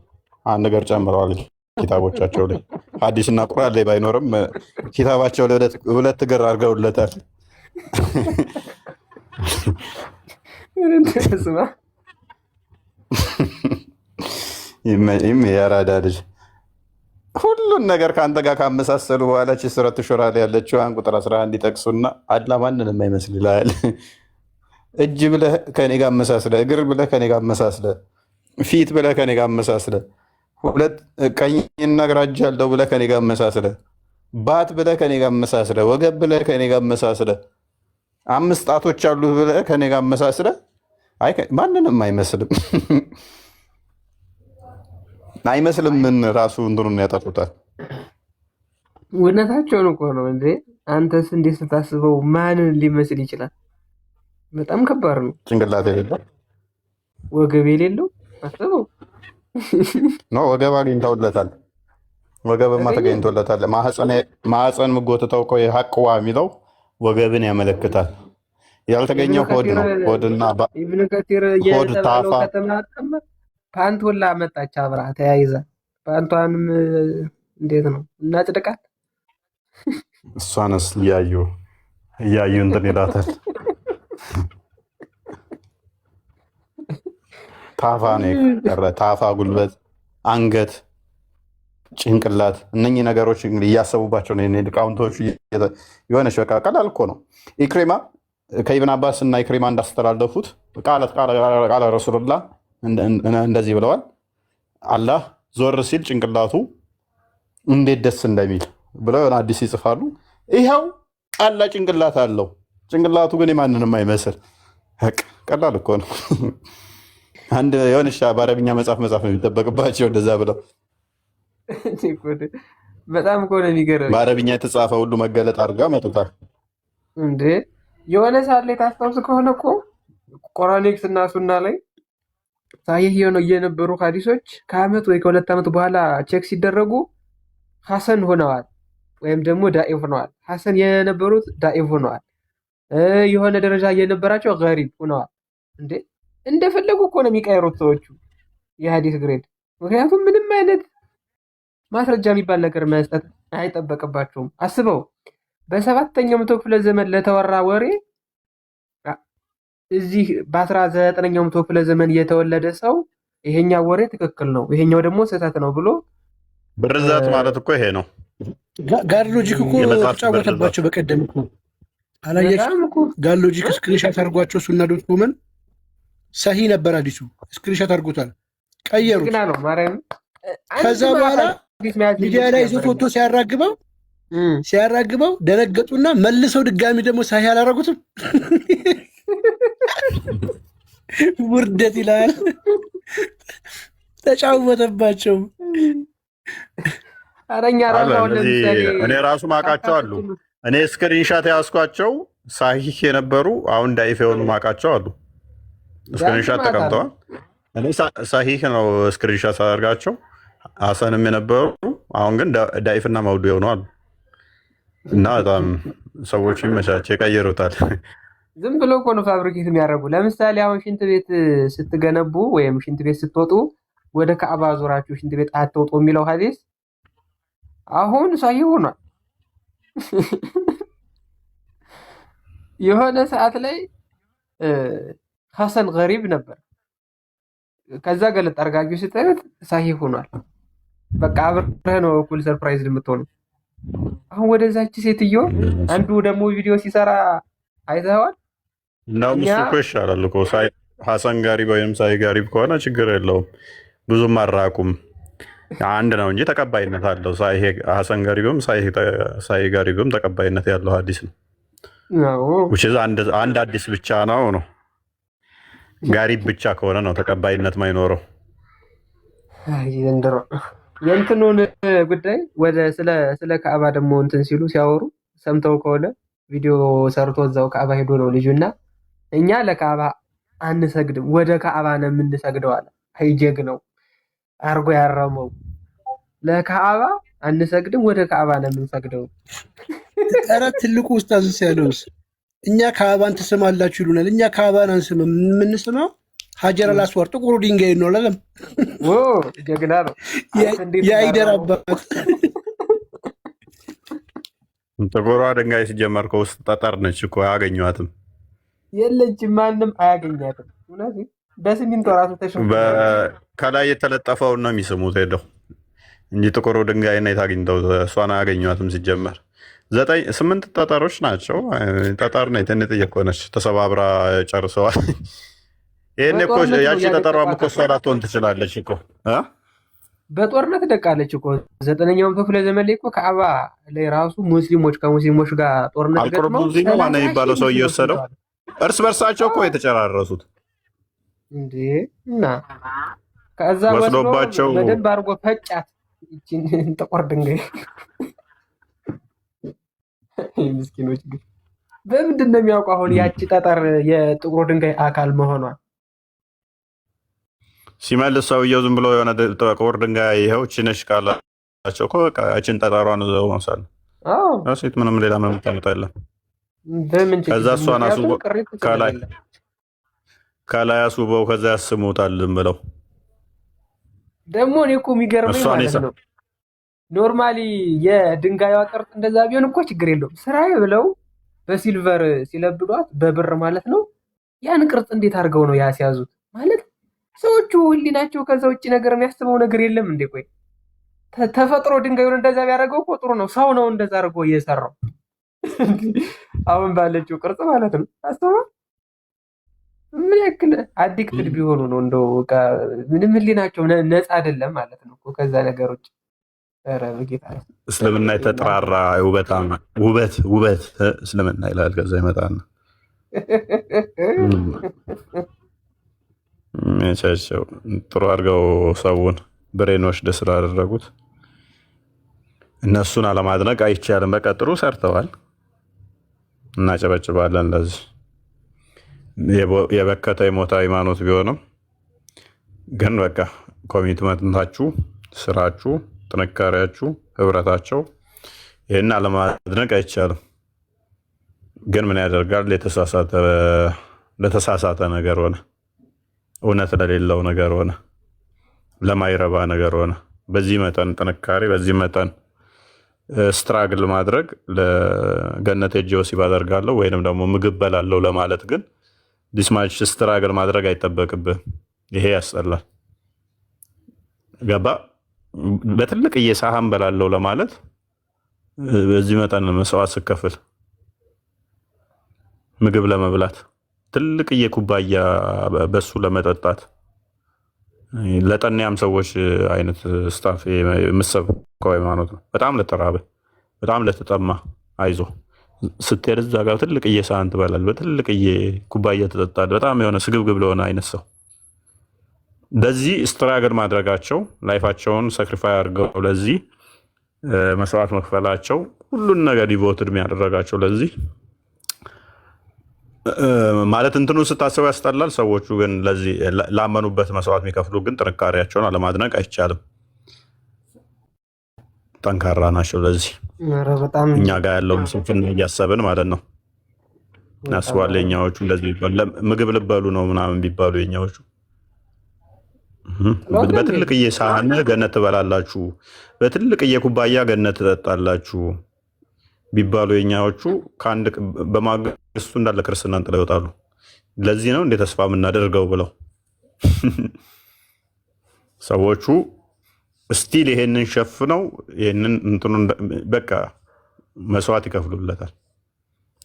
አንድ እግር ጨምረዋል ኪታቦቻቸው ላይ። ሐዲስና ቁርአን ላይ ባይኖርም ኪታባቸው ላይ ሁለት እግር አድርገውለታል። ይህም የአራዳ ልጅ ሁሉን ነገር ከአንተ ጋር ካመሳሰሉ በኋላ ሱረቱ ሹራ ላይ ያለችው ቁጥር 11 ይጠቅሱና አላ ማንንም አይመስል ይላል። እጅ ብለህ ከኔ ጋር አመሳስለ፣ እግር ብለህ ከኔ ጋር አመሳስለ፣ ፊት ብለህ ከኔ ጋር አመሳስለ፣ ሁለት ቀኝና ግራ እጅ ያለው ብለህ ከኔ ጋር አመሳስለ፣ ባት ብለህ ከኔ ጋር አመሳስለ፣ ወገብ ብለህ ከኔ ጋር አመሳስለ፣ 5 ጣቶች አሉ ብለህ ከኔ ጋር አመሳስለ፣ ማንንም አይመስልም። አይመስልም። ምን ራሱ እንትኑን ያጠፉታል። እውነታቸውን እኮ ነው እንዴ! አንተስ እንዴት ስታስበው ማንን ሊመስል ይችላል? በጣም ከባድ ነው። ጭንቅላት የሌለው ወገብ የሌለው አስበው። ወገብ አግኝተውለታል። ወገብማ ተገኝቶለታል። ማህፀን ምጎትተው እኮ ሀቅዋ የሚለው ወገብን ያመለክታል። ያልተገኘው ሆድ ነው። ሆድና ኢብኑ ከቲር እየተባለው ከተማጠመ ፓንቶላ መጣች አብራ ተያይዛ። ፓንቷንም እንዴት ነው እናጽድቃት? እሷንስ እያዩ እንትን ይላታል። ታፋ ነው የቀረ። ታፋ፣ ጉልበት፣ አንገት፣ ጭንቅላት እነኚህ ነገሮች እንግዲህ እያሰቡባቸው ነው ሊቃውንቶቹ። የሆነች በቃ ቀላል እኮ ነው። ኢክሪማ ከኢብን አባስ እና ኢክሪማ እንዳስተላለፉት ቃለ ረሱሉላ እንደዚህ ብለዋል። አላህ ዞር ሲል ጭንቅላቱ እንዴት ደስ እንደሚል ብለው የሆነ አዲስ ይጽፋሉ። ይኸው አላህ ጭንቅላት አለው፣ ጭንቅላቱ ግን የማንንም አይመስል። ቀላል እኮ ነው። አንድ የሆነች በአረብኛ መጽሐፍ ነው የሚጠበቅባቸው እንደዛ ብለው። በጣም እኮ ነው የሚገርም። በአረብኛ የተጻፈ ሁሉ መገለጥ አድርጋ መጡታል እንዴ። የሆነ ሰዓት ላይ ታስታውስ ከሆነ እኮ ቆራኔክስ እና ሱና ላይ ሳሂህ የነበሩ ሀዲሶች ከአመት ወይ ከሁለት ዓመት በኋላ ቼክ ሲደረጉ ሐሰን ሆነዋል ወይም ደግሞ ዳኢፍ ሆነዋል። ሐሰን የነበሩት ዳኢፍ ሆነዋል። የሆነ ደረጃ የነበራቸው ገሪብ ሆነዋል። እንዴ እንደፈለጉ እኮ ነው የሚቀይሩት ሰዎቹ የሀዲስ ግሬድ። ምክንያቱም ምንም አይነት ማስረጃ የሚባል ነገር መስጠት አይጠበቅባቸውም። አስበው በ7ኛው መቶ ክፍለ ዘመን ለተወራ ወሬ እዚህ በ19ኛው መቶ ክፍለ ዘመን የተወለደ ሰው ይሄኛው ወሬ ትክክል ነው፣ ይሄኛው ደግሞ ስህተት ነው ብሎ ብርዛት ማለት እኮ ይሄ ነው። ጋር ሎጂክ እኮ ተጫወተባቸው። በቀደም እኮ አላያችሁም? ጋር ሎጂክ ስክሪንሻት አድርጓቸው እሱና ዶት ኮመን ሰሂ ነበር አዲሱ ስክሪንሻት አድርጎታል፣ ቀየሩት። ከዛ በኋላ ሚዲያ ላይ ይዞት ወጥቶ ሲያራግበው ደነገጡና መልሰው ድጋሚ ደግሞ ሰሂ አላረጉትም። ውርደት ይላል። ተጫወተባቸው። እኔ ራሱ ማቃቸው አሉ። እኔ ስክሪንሻት ያስኳቸው ሳሂህ የነበሩ አሁን ዳኢፍ የሆኑ ማቃቸው አሉ። ስክሪንሻት ተቀምጠዋል። እኔ ሳሂህ ነው ስክሪንሻት አደርጋቸው። ሀሰንም የነበሩ አሁን ግን ዳኢፍና መውዱ የሆኑ አሉ። እና በጣም ሰዎች ይመቻቸ ይቀይሩታል። ዝም ብሎ እኮ ነው ፋብሪኬት የሚያደርጉ። ለምሳሌ አሁን ሽንት ቤት ስትገነቡ ወይም ሽንት ቤት ስትወጡ ወደ ካዕባ ዞራችሁ ሽንት ቤት አትወጡ የሚለው ሐዲስ አሁን ሳሂህ ሆኗል። የሆነ ሰዓት ላይ ሐሰን ገሪብ ነበር። ከዛ ገለጥ አድርጋችሁ ስታዩት ሳሂህ ሆኗል። በቃ አብረህ ነው እኩል ሰርፕራይዝ የምትሆነው። አሁን ወደዛች ሴትዮ አንዱ ደግሞ ቪዲዮ ሲሰራ አይተኸዋል? እናም እሱ እኮ ይሻላል እኮ ሐሰን ጋሪብ ወይም ሳሂህ ጋሪብ ከሆነ ችግር የለውም፣ ብዙም አራቁም። አንድ ነው እንጂ ተቀባይነት አለው። ሐሰን ጋሪብም ሳሂህ ጋሪብም ተቀባይነት ያለው ሐዲስ ነው። አንድ አዲስ ብቻ ነው ጋሪብ ብቻ ከሆነ ነው ተቀባይነት ማይኖረው። የእንትኑን ጉዳይ ወደ ስለ ካዕባ ደግሞ እንትን ሲሉ ሲያወሩ ሰምተው ከሆነ ቪዲዮ ሰርቶ እዛው ካዕባ ሄዶ ነው ልጁና እኛ ለካዕባ አንሰግድም ወደ ካዕባ ነው የምንሰግደው አለ። አይጀግ ነው አርጎ ያረመው። ለካዕባ አንሰግድም ወደ ካዕባ ነው የምንሰግደው። ኧረ ትልቁ ኡስታዝ ያለውስ እኛ ካዕባን ትስማላችሁ ይሉናል። እኛ ካዕባን አንስምም። የምንስመው ሀጀር አልአስዋድ ጥቁሩ ድንጋይ ነው። ለለም ጀግና ነው የአይደር አባት። ጥቁሯ ድንጋይ ሲጀመር ከውስጥ ጠጠር ነች እኮ አያገኟትም። የለችም፣ ማንም አያገኛትም። በሲሚንቶ ራሱ ከላይ የተለጠፈውን ነው የሚስሙት ሄደው እንጂ ጥቁሩ ድንጋይ እና የታግኝተው እሷን አያገኟትም። ሲጀመር 8 ጠጠሮች ናቸው። ጠጠር ነው ትንጥ እየኮነች ተሰባብራ ጨርሰዋል። ይህን እኮ ያቺ ጠጠሯም እኮ እሷ ላትሆን ትችላለች እኮ በጦርነት ደቃለች እኮ 9ኛው መቶ ክፍለ ዘመን ላይ እኮ ካዕባ ላይ ራሱ ሙስሊሞች ከሙስሊሞች ጋር ጦርነት ገጥመው ማን የሚባለው ሰው እየወሰደው እርስ በርሳቸው እኮ የተጨራረሱት እንዴ። እና ከዛ ወስዶባቸው በደንብ አድርጎ ፈጫት ይቺን ጥቁር ድንጋይ። ምስኪኖች ግን በምንድን ነው የሚያውቀው አሁን ያቺ ጠጠር የጥቁር ድንጋይ አካል መሆኗን? ሲመልስ ሰውየው ዝም ብሎ የሆነ ጥቁር ድንጋይ ይኸው ችነሽ ካላቸው እኮ እችን ጠጠሯን ዘው መሳል ሴት ምንም ሌላ ምንም ታመጣ የለም። ከዛ እሷን አስቦ ከላይ አስውበው ከዛ ያስሙታል ዝም ብለው። ደግሞ እኔ እኮ የሚገርመኝ ማለት ነው ኖርማሊ የድንጋዩ ቅርጽ እንደዛ ቢሆን እኮ ችግር የለውም። ስራዬ ብለው በሲልቨር ሲለብዷት በብር ማለት ነው። ያን ቅርጽ እንዴት አድርገው ነው ያስያዙት? ማለት ሰዎቹ ህሊናቸው ከዛ ውጭ ነገር የሚያስበው ነገር የለም እንዴ? ቆይ ተፈጥሮ ድንጋዩን እንደዛ ቢያደርገው እኮ ጥሩ ነው። ሰው ነው እንደዛ አድርጎ እየሰራው አሁን ባለችው ቅርጽ ማለት ነው። አስተማ ምን ያክል አዲክትድ ቢሆኑ ነው እንደው ምንም ህሊናቸው ነፃ አይደለም ማለት ነው ከዛ ነገሮች። ኧረ በጌታ እስልምና የተጠራራ ውበት እስልምና ይላል። ከዛ ይመጣል ቻቸው ጥሩ አድርገው ሰውን ብሬኖች ደስ ስላደረጉት እነሱን አለማድነቅ አይቻልም። በቃ ጥሩ ሰርተዋል፣ እናጨበጭባለን። ለዚህ የበከተ የሞተ ሃይማኖት ቢሆንም ግን በቃ ኮሚትመንታችሁ፣ ስራችሁ፣ ጥንካሬያችሁ፣ ህብረታቸው ይህን አለማድነቅ አይቻልም። ግን ምን ያደርጋል ለተሳሳተ ነገር ሆነ፣ እውነት ለሌለው ነገር ሆነ፣ ለማይረባ ነገር ሆነ። በዚህ መጠን ጥንካሬ፣ በዚህ መጠን ስትራግል ማድረግ ለገነት ሄጄ ወሲብ አደርጋለሁ ወይንም ደግሞ ምግብ በላለው ለማለት ግን ዲስማች ስትራግል ማድረግ አይጠበቅብህም። ይሄ ያስጠላል። ገባ? በትልቅ እየሳህን በላለው ለማለት በዚህ መጠን መስዋዕት ስከፍል ምግብ ለመብላት ትልቅ እየኩባያ በሱ ለመጠጣት ለጠንያም ሰዎች አይነት ስታፍ የምሰብከው ሃይማኖት ነው። በጣም ለተራበ በጣም ለተጠማ አይዞ ስትሄድ እዛ ጋር ትልቅ እየሳህን ትበላለህ፣ በትልቅ ኩባያ ትጠጣለህ። በጣም የሆነ ስግብግብ ለሆነ አይነት ሰው ለዚህ ስትራግል ማድረጋቸው ላይፋቸውን ሳክሪፋይ አድርገው ለዚህ መስዋዕት መክፈላቸው ሁሉን ነገር ዲቮትድ የሚያደረጋቸው ለዚህ ማለት እንትኑን ስታስበው ያስጠላል። ሰዎቹ ግን ለዚህ ላመኑበት መስዋዕት የሚከፍሉ ግን ጥንካሬያቸውን አለማድነቅ አይቻልም። ጠንካራ ናቸው። ለዚህ እኛ ጋር ያለውን ስንፍና እያሰብን ማለት ነው ያስባል። የኛዎቹ እንደዚህ ምግብ ልበሉ ነው ምናምን ቢባሉ የኛዎቹ በትልቅዬ ሳህን ገነት ትበላላችሁ፣ በትልቅዬ ኩባያ ገነት ትጠጣላችሁ ቢባሉ የኛዎቹ ከአንድ በማግስቱ እንዳለ ክርስትናን ጥለው ይወጣሉ። ለዚህ ነው እንደ ተስፋ የምናደርገው ብለው ሰዎቹ ስቲል ይሄንን ሸፍነው ይሄንን እንትኑን በቃ መስዋዕት ይከፍሉለታል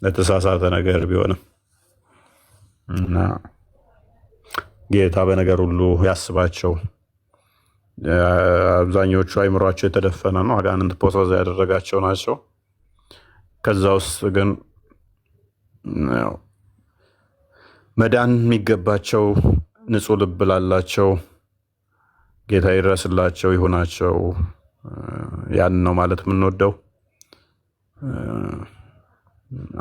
ለተሳሳተ ነገር ቢሆንም እና ጌታ በነገር ሁሉ ያስባቸው። አብዛኞቹ አይምሯቸው የተደፈነ ነው፣ አጋንንት ፖሰስ ያደረጋቸው ናቸው። ከዛ ውስጥ ግን መዳን የሚገባቸው ንጹሕ ልብ ላላቸው ጌታ ይድረስላቸው ይሁናቸው። ያን ነው ማለት የምንወደው።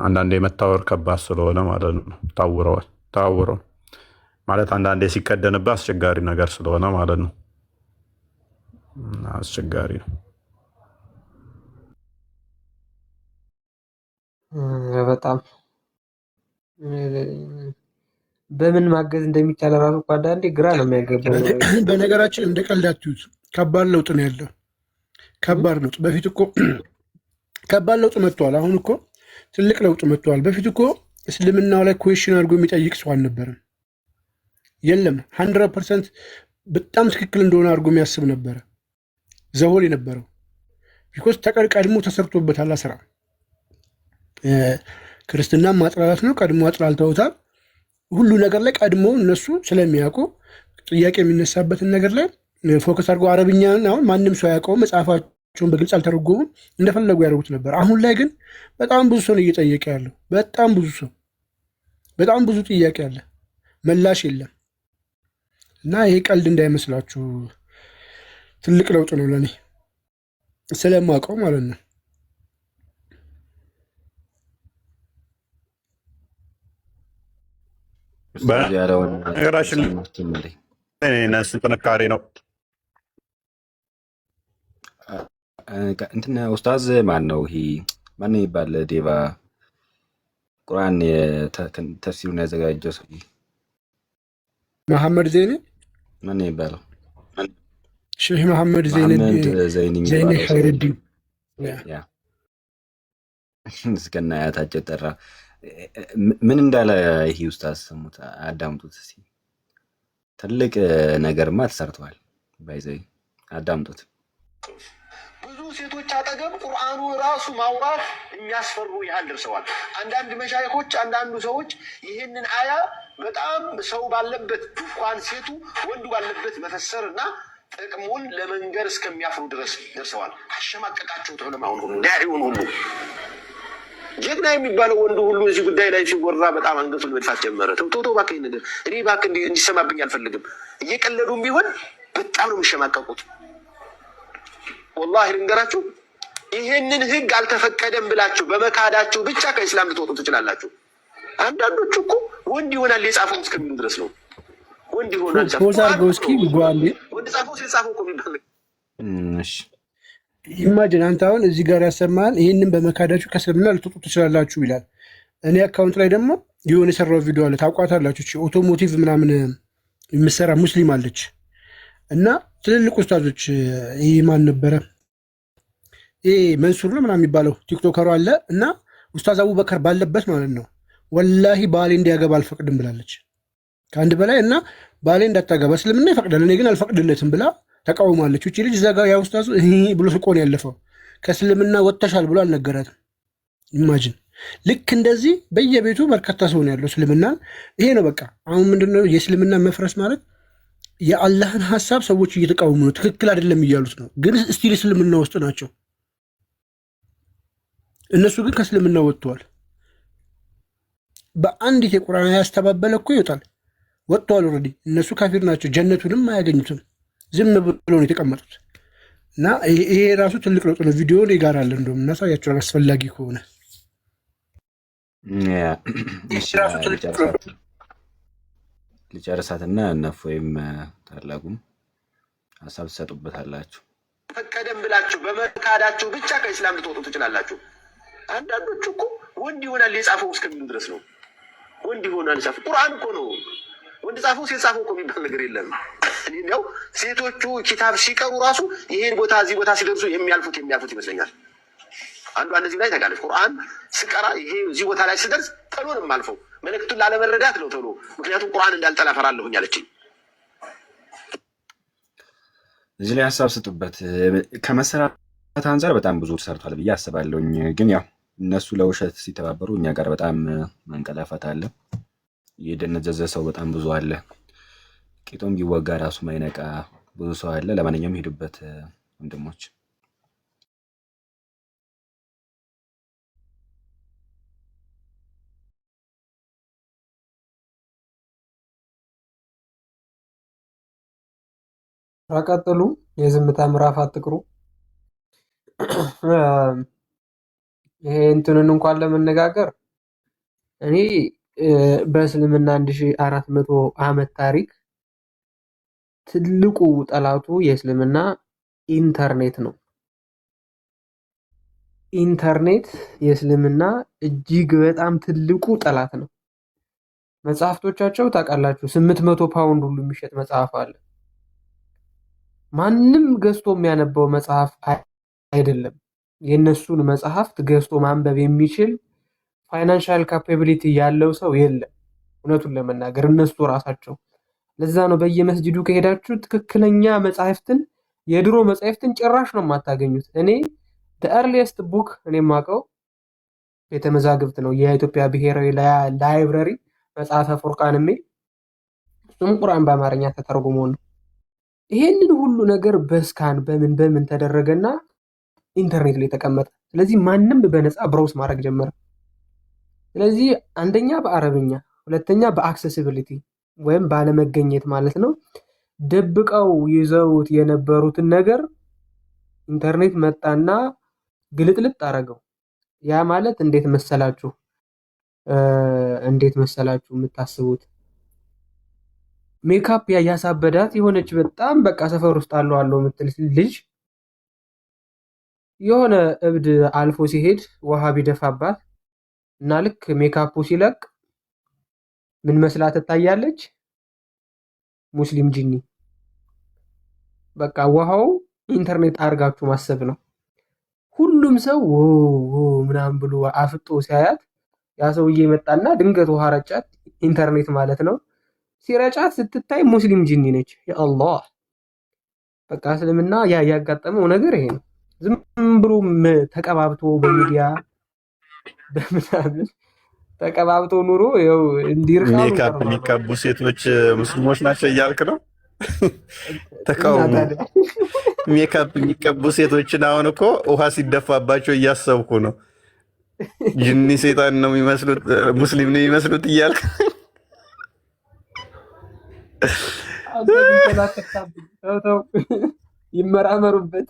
አንዳንዴ መታወር ከባድ ስለሆነ ማለት ነው ታውረው ማለት አንዳንዴ ሲቀደንበት አስቸጋሪ ነገር ስለሆነ ማለት ነው። አስቸጋሪ ነው በጣም። በምን ማገዝ እንደሚቻል ራሱ እኮ አንዳንዴ ግራ ነው የሚያገባው። በነገራችን እንደ ቀልድ አትዩት። ከባድ ለውጥ ነው ያለው። ከባድ ለውጥ። በፊት እኮ ከባድ ለውጥ መጥቷል። አሁን እኮ ትልቅ ለውጥ መጥቷል። በፊት እኮ እስልምናው ላይ ኩዌሽን አድርጎ የሚጠይቅ ሰው አልነበረም። የለም 100% በጣም ትክክል እንደሆነ አድርጎ የሚያስብ ነበረ ዘሆል የነበረው። ቢኮዝ ቀድሞ ተሰርቶበታል። ስራ ክርስትና ማጥላላት ነው። ቀድሞ አጥላልተውታል። ሁሉ ነገር ላይ ቀድሞ እነሱ ስለሚያውቁ ጥያቄ የሚነሳበትን ነገር ላይ ፎከስ አድርጎ አረብኛን አሁን ማንም ሰው ያውቀው መጽሐፋቸውን በግልጽ አልተረጎሙም፣ እንደፈለጉ ያደርጉት ነበር። አሁን ላይ ግን በጣም ብዙ ሰው ነው እየጠየቀ ያለው። በጣም ብዙ ጥያቄ አለ፣ መላሽ የለም። እና ይሄ ቀልድ እንዳይመስላችሁ ትልቅ ለውጥ ነው ለእኔ ስለማውቀው ማለት ነው። ነገራችን ነሱ ጥንካሬ ነው። እንትን ኡስታዝ ማን ነው ይሄ? ማን ይባል? ዴቫ ቁርአን ተፍሲሩን ያዘጋጀው ሰው መሐመድ ዘይኔ ማን ይባለው? ሼህ መሐመድ ዘይኔ ኸይረዲን ያ እስከና ያታቸው ጠራ። ምን እንዳለ ይሄ ኡስታዝ ሰሙት፣ አዳምጡት እስኪ። ትልቅ ነገርማ ተሰርተዋል። ባይዘይ አዳምጡት። ብዙ ሴቶች አጠገብ ቁርአኑ ራሱ ማውራት የሚያስፈሩ ያህል ደርሰዋል። አንዳንድ መሻይኮች፣ አንዳንዱ ሰዎች ይህንን አያ በጣም ሰው ባለበት እንኳን ሴቱ ወንዱ ባለበት መፈሰር እና ጥቅሙን ለመንገር እስከሚያፍሩ ድረስ ደርሰዋል። አሸማቀቃቸው ተለማሁን ሁሉ ዳዒውን ሁሉ ጀግና የሚባለው ወንዱ ሁሉ እዚህ ጉዳይ ላይ ሲወራ በጣም አንገቱን መድፋት ጀመረ። ተውቶ እባክህ ነገር እኔ እባክህ እንዲሰማብኝ አልፈልግም። እየቀለዱም ቢሆን በጣም ነው የሚሸማቀቁት። ወላሂ ልንገራችሁ፣ ይሄንን ህግ አልተፈቀደም ብላችሁ በመካዳችሁ ብቻ ከእስላም ልትወጡ ትችላላችሁ። አንዳንዶቹ እኮ ወንድ ይሆናል የጻፈው እስከሚሉ ድረስ ነው። ወንድ ይሆናል ወንድ ጻፈው ሲጻፈው እኮ የሚባል ኢማጂን አንተ አሁን እዚህ ጋር ያሰማን ይህንን በመካዳችሁ ከእስልምና ልትወጡ ትችላላችሁ ይላል። እኔ አካውንት ላይ ደግሞ የሆነ የሰራው ቪዲዮ አለ። ታውቋታላችሁ። ኦቶሞቲቭ ምናምን የምሰራ ሙስሊም አለች እና ትልልቅ ኡስታዞች ይህ ማን ነበረ? ይህ መንሱር ነው ምናምን የሚባለው ቲክቶከሩ አለ እና ኡስታዝ አቡበከር ባለበት ማለት ነው። ወላሂ ባሌ እንዲያገባ አልፈቅድም ብላለች ከአንድ በላይ እና ባሌ እንዳታገባ እስልምና ይፈቅዳል፣ እኔ ግን አልፈቅድለትም ብላ ተቃውማለች። ውጭ ልጅ እዛ ጋር ያ ኡስታዙ ብሎ ስቆን ያለፈው ከእስልምና ወጥተሻል ብሎ አልነገራትም። ኢማጂን ልክ እንደዚህ በየቤቱ በርካታ ሰው ነው ያለው እስልምና። ይሄ ነው በቃ። አሁን ምንድነው የእስልምና መፍረስ ማለት? የአላህን ሀሳብ ሰዎች እየተቃወሙ ነው፣ ትክክል አይደለም እያሉት ነው፣ ግን እስቲል እስልምና ውስጥ ናቸው። እነሱ ግን ከእስልምና ወጥተዋል። በአንዲት የቁርአን ያስተባበለ እኮ ይወጣል፣ ወጥተዋል ኦልሬዲ። እነሱ ካፊር ናቸው፣ ጀነቱንም አያገኙትም። ዝም ብሎ ነው የተቀመጡት። እና ይሄ ራሱ ትልቅ ለውጥ ነው። ቪዲዮ እኔ ጋር አለ፣ እንደውም እናሳያቸዋለን አስፈላጊ ከሆነ። ልጨርሳትና እነፍ ወይም ታላቁም ሀሳብ ትሰጡበታላችሁ። ፈቀደም ብላችሁ በመካዳችሁ ብቻ ከእስላም ልትወጡ ትችላላችሁ። አንዳንዶቹ እኮ ወንድ ይሆናል የጻፈው እስከሚሉ ድረስ ነው። ወንድ ይሆናል የጻፈው ቁርአን እኮ ነው። ወንድ ጻፈው ሴት ጻፈው እኮ የሚባል ነገር የለም። ነው ሴቶቹ ኪታብ ሲቀሩ ራሱ ይሄን ቦታ እዚህ ቦታ ሲደርሱ የሚያልፉት ይመስለኛል። አንዷ እነዚህ ላይ ታውቃለች። ቁርአን ስቀራ ይሄ እዚህ ቦታ ላይ ስደርስ ቶሎ ነው የማልፈው፣ መልእክቱን ላለመረዳት ነው ቶሎ። ምክንያቱም ቁርአን እንዳልጠላ ፈራለሁኝ አለችኝ። እዚህ ላይ ሀሳብ ስጡበት። ከመሰራት አንጻር በጣም ብዙ ተሰርቷል ብዬ አስባለሁኝ። ግን ያው እነሱ ለውሸት ሲተባበሩ እኛ ጋር በጣም መንቀላፋት አለ። የደነዘዘ ሰው በጣም ብዙ አለ። ቂጦም ቢወጋ ራሱ ማይነቃ ብዙ ሰው አለ። ለማንኛውም ሄዱበት ወንድሞች። ቀጥሉ። የዝምታ ምዕራፍ አትቅሩ። ይሄ እንትንን እንኳን ለመነጋገር እኔ በእስልምና 1400 ዓመት ታሪክ ትልቁ ጠላቱ የእስልምና ኢንተርኔት ነው። ኢንተርኔት የእስልምና እጅግ በጣም ትልቁ ጠላት ነው። መጽሐፍቶቻቸው ታውቃላችሁ 800 ፓውንድ ሁሉ የሚሸጥ መጽሐፍ አለ። ማንም ገዝቶ የሚያነበው መጽሐፍ አይደለም። የነሱን መጽሐፍት ገዝቶ ማንበብ የሚችል ፋይናንሻል ካፓቢሊቲ ያለው ሰው የለም፣ እውነቱን ለመናገር እነሱ ራሳቸው። ለዛ ነው በየመስጂዱ ከሄዳችሁ ትክክለኛ መጽሐፍትን የድሮ መጽሐፍትን ጭራሽ ነው የማታገኙት። እኔ the ቡክ እኔ የማውቀው ቤተ መዛግብት ነው፣ የኢትዮጵያ ብሔራዊ ላይብረሪ መጽሐፈ ፉርቃን የሚል እሱም ቁርአን በአማርኛ ተተርጉሞ ነው። ይሄንን ሁሉ ነገር በስካን በምን ተደረገና ኢንተርኔት ላይ ተቀመጠ። ስለዚህ ማንም በነፃ ብራውስ ማድረግ ጀመረ። ስለዚህ አንደኛ በአረብኛ፣ ሁለተኛ በአክሰሲቢሊቲ ወይም ባለመገኘት ማለት ነው። ደብቀው ይዘውት የነበሩትን ነገር ኢንተርኔት መጣና ግልጥልጥ አረገው። ያ ማለት እንዴት መሰላችሁ የምታስቡት? ሜካፕ ያሳበዳት የሆነች በጣም በቃ ሰፈር ውስጥ አለው የምትል ልጅ የሆነ እብድ አልፎ ሲሄድ ውሃ ቢደፋባት እና ልክ ሜካፑ ሲለቅ ምን መስላ ትታያለች? ሙስሊም ጂኒ። በቃ ውሃው ኢንተርኔት አድርጋችሁ ማሰብ ነው። ሁሉም ሰው ምናምን ብሎ አፍጦ ሲያያት ያ ሰውዬ መጣና ድንገት ውሃ ረጫት። ኢንተርኔት ማለት ነው። ሲረጫት ስትታይ ሙስሊም ጂኒ ነች። ያአላህ በቃ እስልምና ያጋጠመው ነገር ይሄ ነው። ዝም ብሎ ተቀባብቶ በሚዲያ በምናምን ተቀባብቶ ኑሮ ይኸው እንዲርቃሉ ሜካፕ የሚቀቡ ሴቶች ሙስሊሞች ናቸው እያልክ ነው? ተቃውሞ ሜካፕ የሚቀቡ ሴቶችን አሁን እኮ ውሃ ሲደፋባቸው እያሰብኩ ነው። ጅኒ ሴጣን ነው የሚመስሉት፣ ሙስሊም ነው የሚመስሉት እያልክ ይመራመሩበት።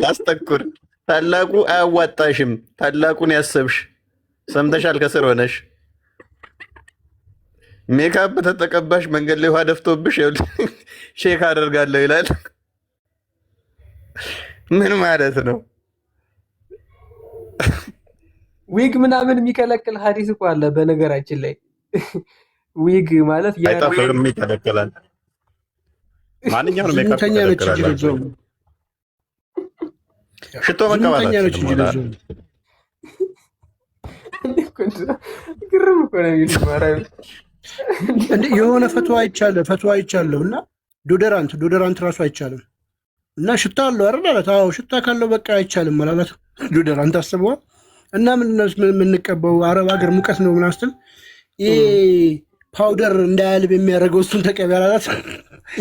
ያስጠቁር። ታላቁ አያዋጣሽም። ታላቁን ያሰብሽ ሰምተሻል? ከስር ሆነሽ ሜካፕ ተጠቀባሽ መንገድ ላይ ውሃ ደፍቶብሽ ሼክ አደርጋለሁ ይላል። ምን ማለት ነው? ዊግ ምናምን የሚከለክል ሀዲስ እኮ አለ በነገራችን ላይ። ዊግ ማለት አይጠፍርም፣ ይከለክላል። ማንኛውንም ሜካፕ ይከለክላል። ሽቶ መቀባታችን ግርም እኮ ነው የሚል የሆነ ፈትዋ አይቻለሁ እና ዶደራንት ራሱ አይቻልም እና ሽታ አለው አይደል? አዎ ሽታ ካለው በቃ አይቻልም ማለት ዶደራንት አስበዋል። እና ምን የምንቀበው አረብ ሀገር ሙቀት ነው ምናምን ስትል ይሄ ፓውደር እንዳያልብ የሚያደርገው እሱን ተቀቢ አላላት።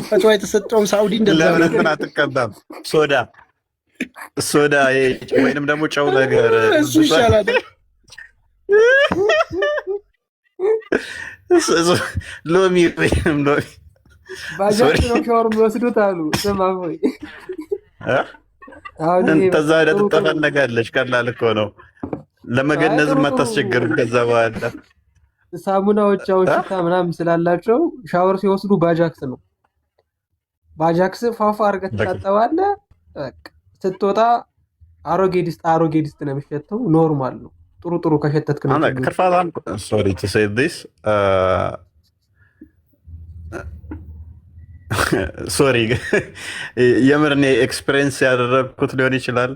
ፈትዋ የተሰጠውም ሳውዲ እንደዛ ነው። ለምን አትቀባም? ሶዳ ወይንም ደግሞ ጨው ነገር እሱ ይሻላል። ሎሚ ወይም ሎሚ ባጃጅ ነው ሻወር የሚወስዱት አሉ። ስማ ሆይ ተዛ ሄደህ ትጠፈነጋለች። ቀላል እኮ ነው። ለመገነዝ አታስቸግርም። ከዛ በኋላ ሳሙናዎች ሽታ ምናምን ስላላቸው ሻወር ሲወስዱ ባጃክስ ነው። ባጃክስ ፋፋ አድርገህ ትታጠባለህ። ስትወጣ አሮጌ ድስት ነው የሚሸተው። ኖርማል ነው። ጥሩ ከሸተትክ ነው። ከርፋታም ሶሪ ቱ ሴይ ዲስ ሶሪ የምር እኔ ኤክስፔሪየንስ ያደረግኩት ሊሆን ይችላል።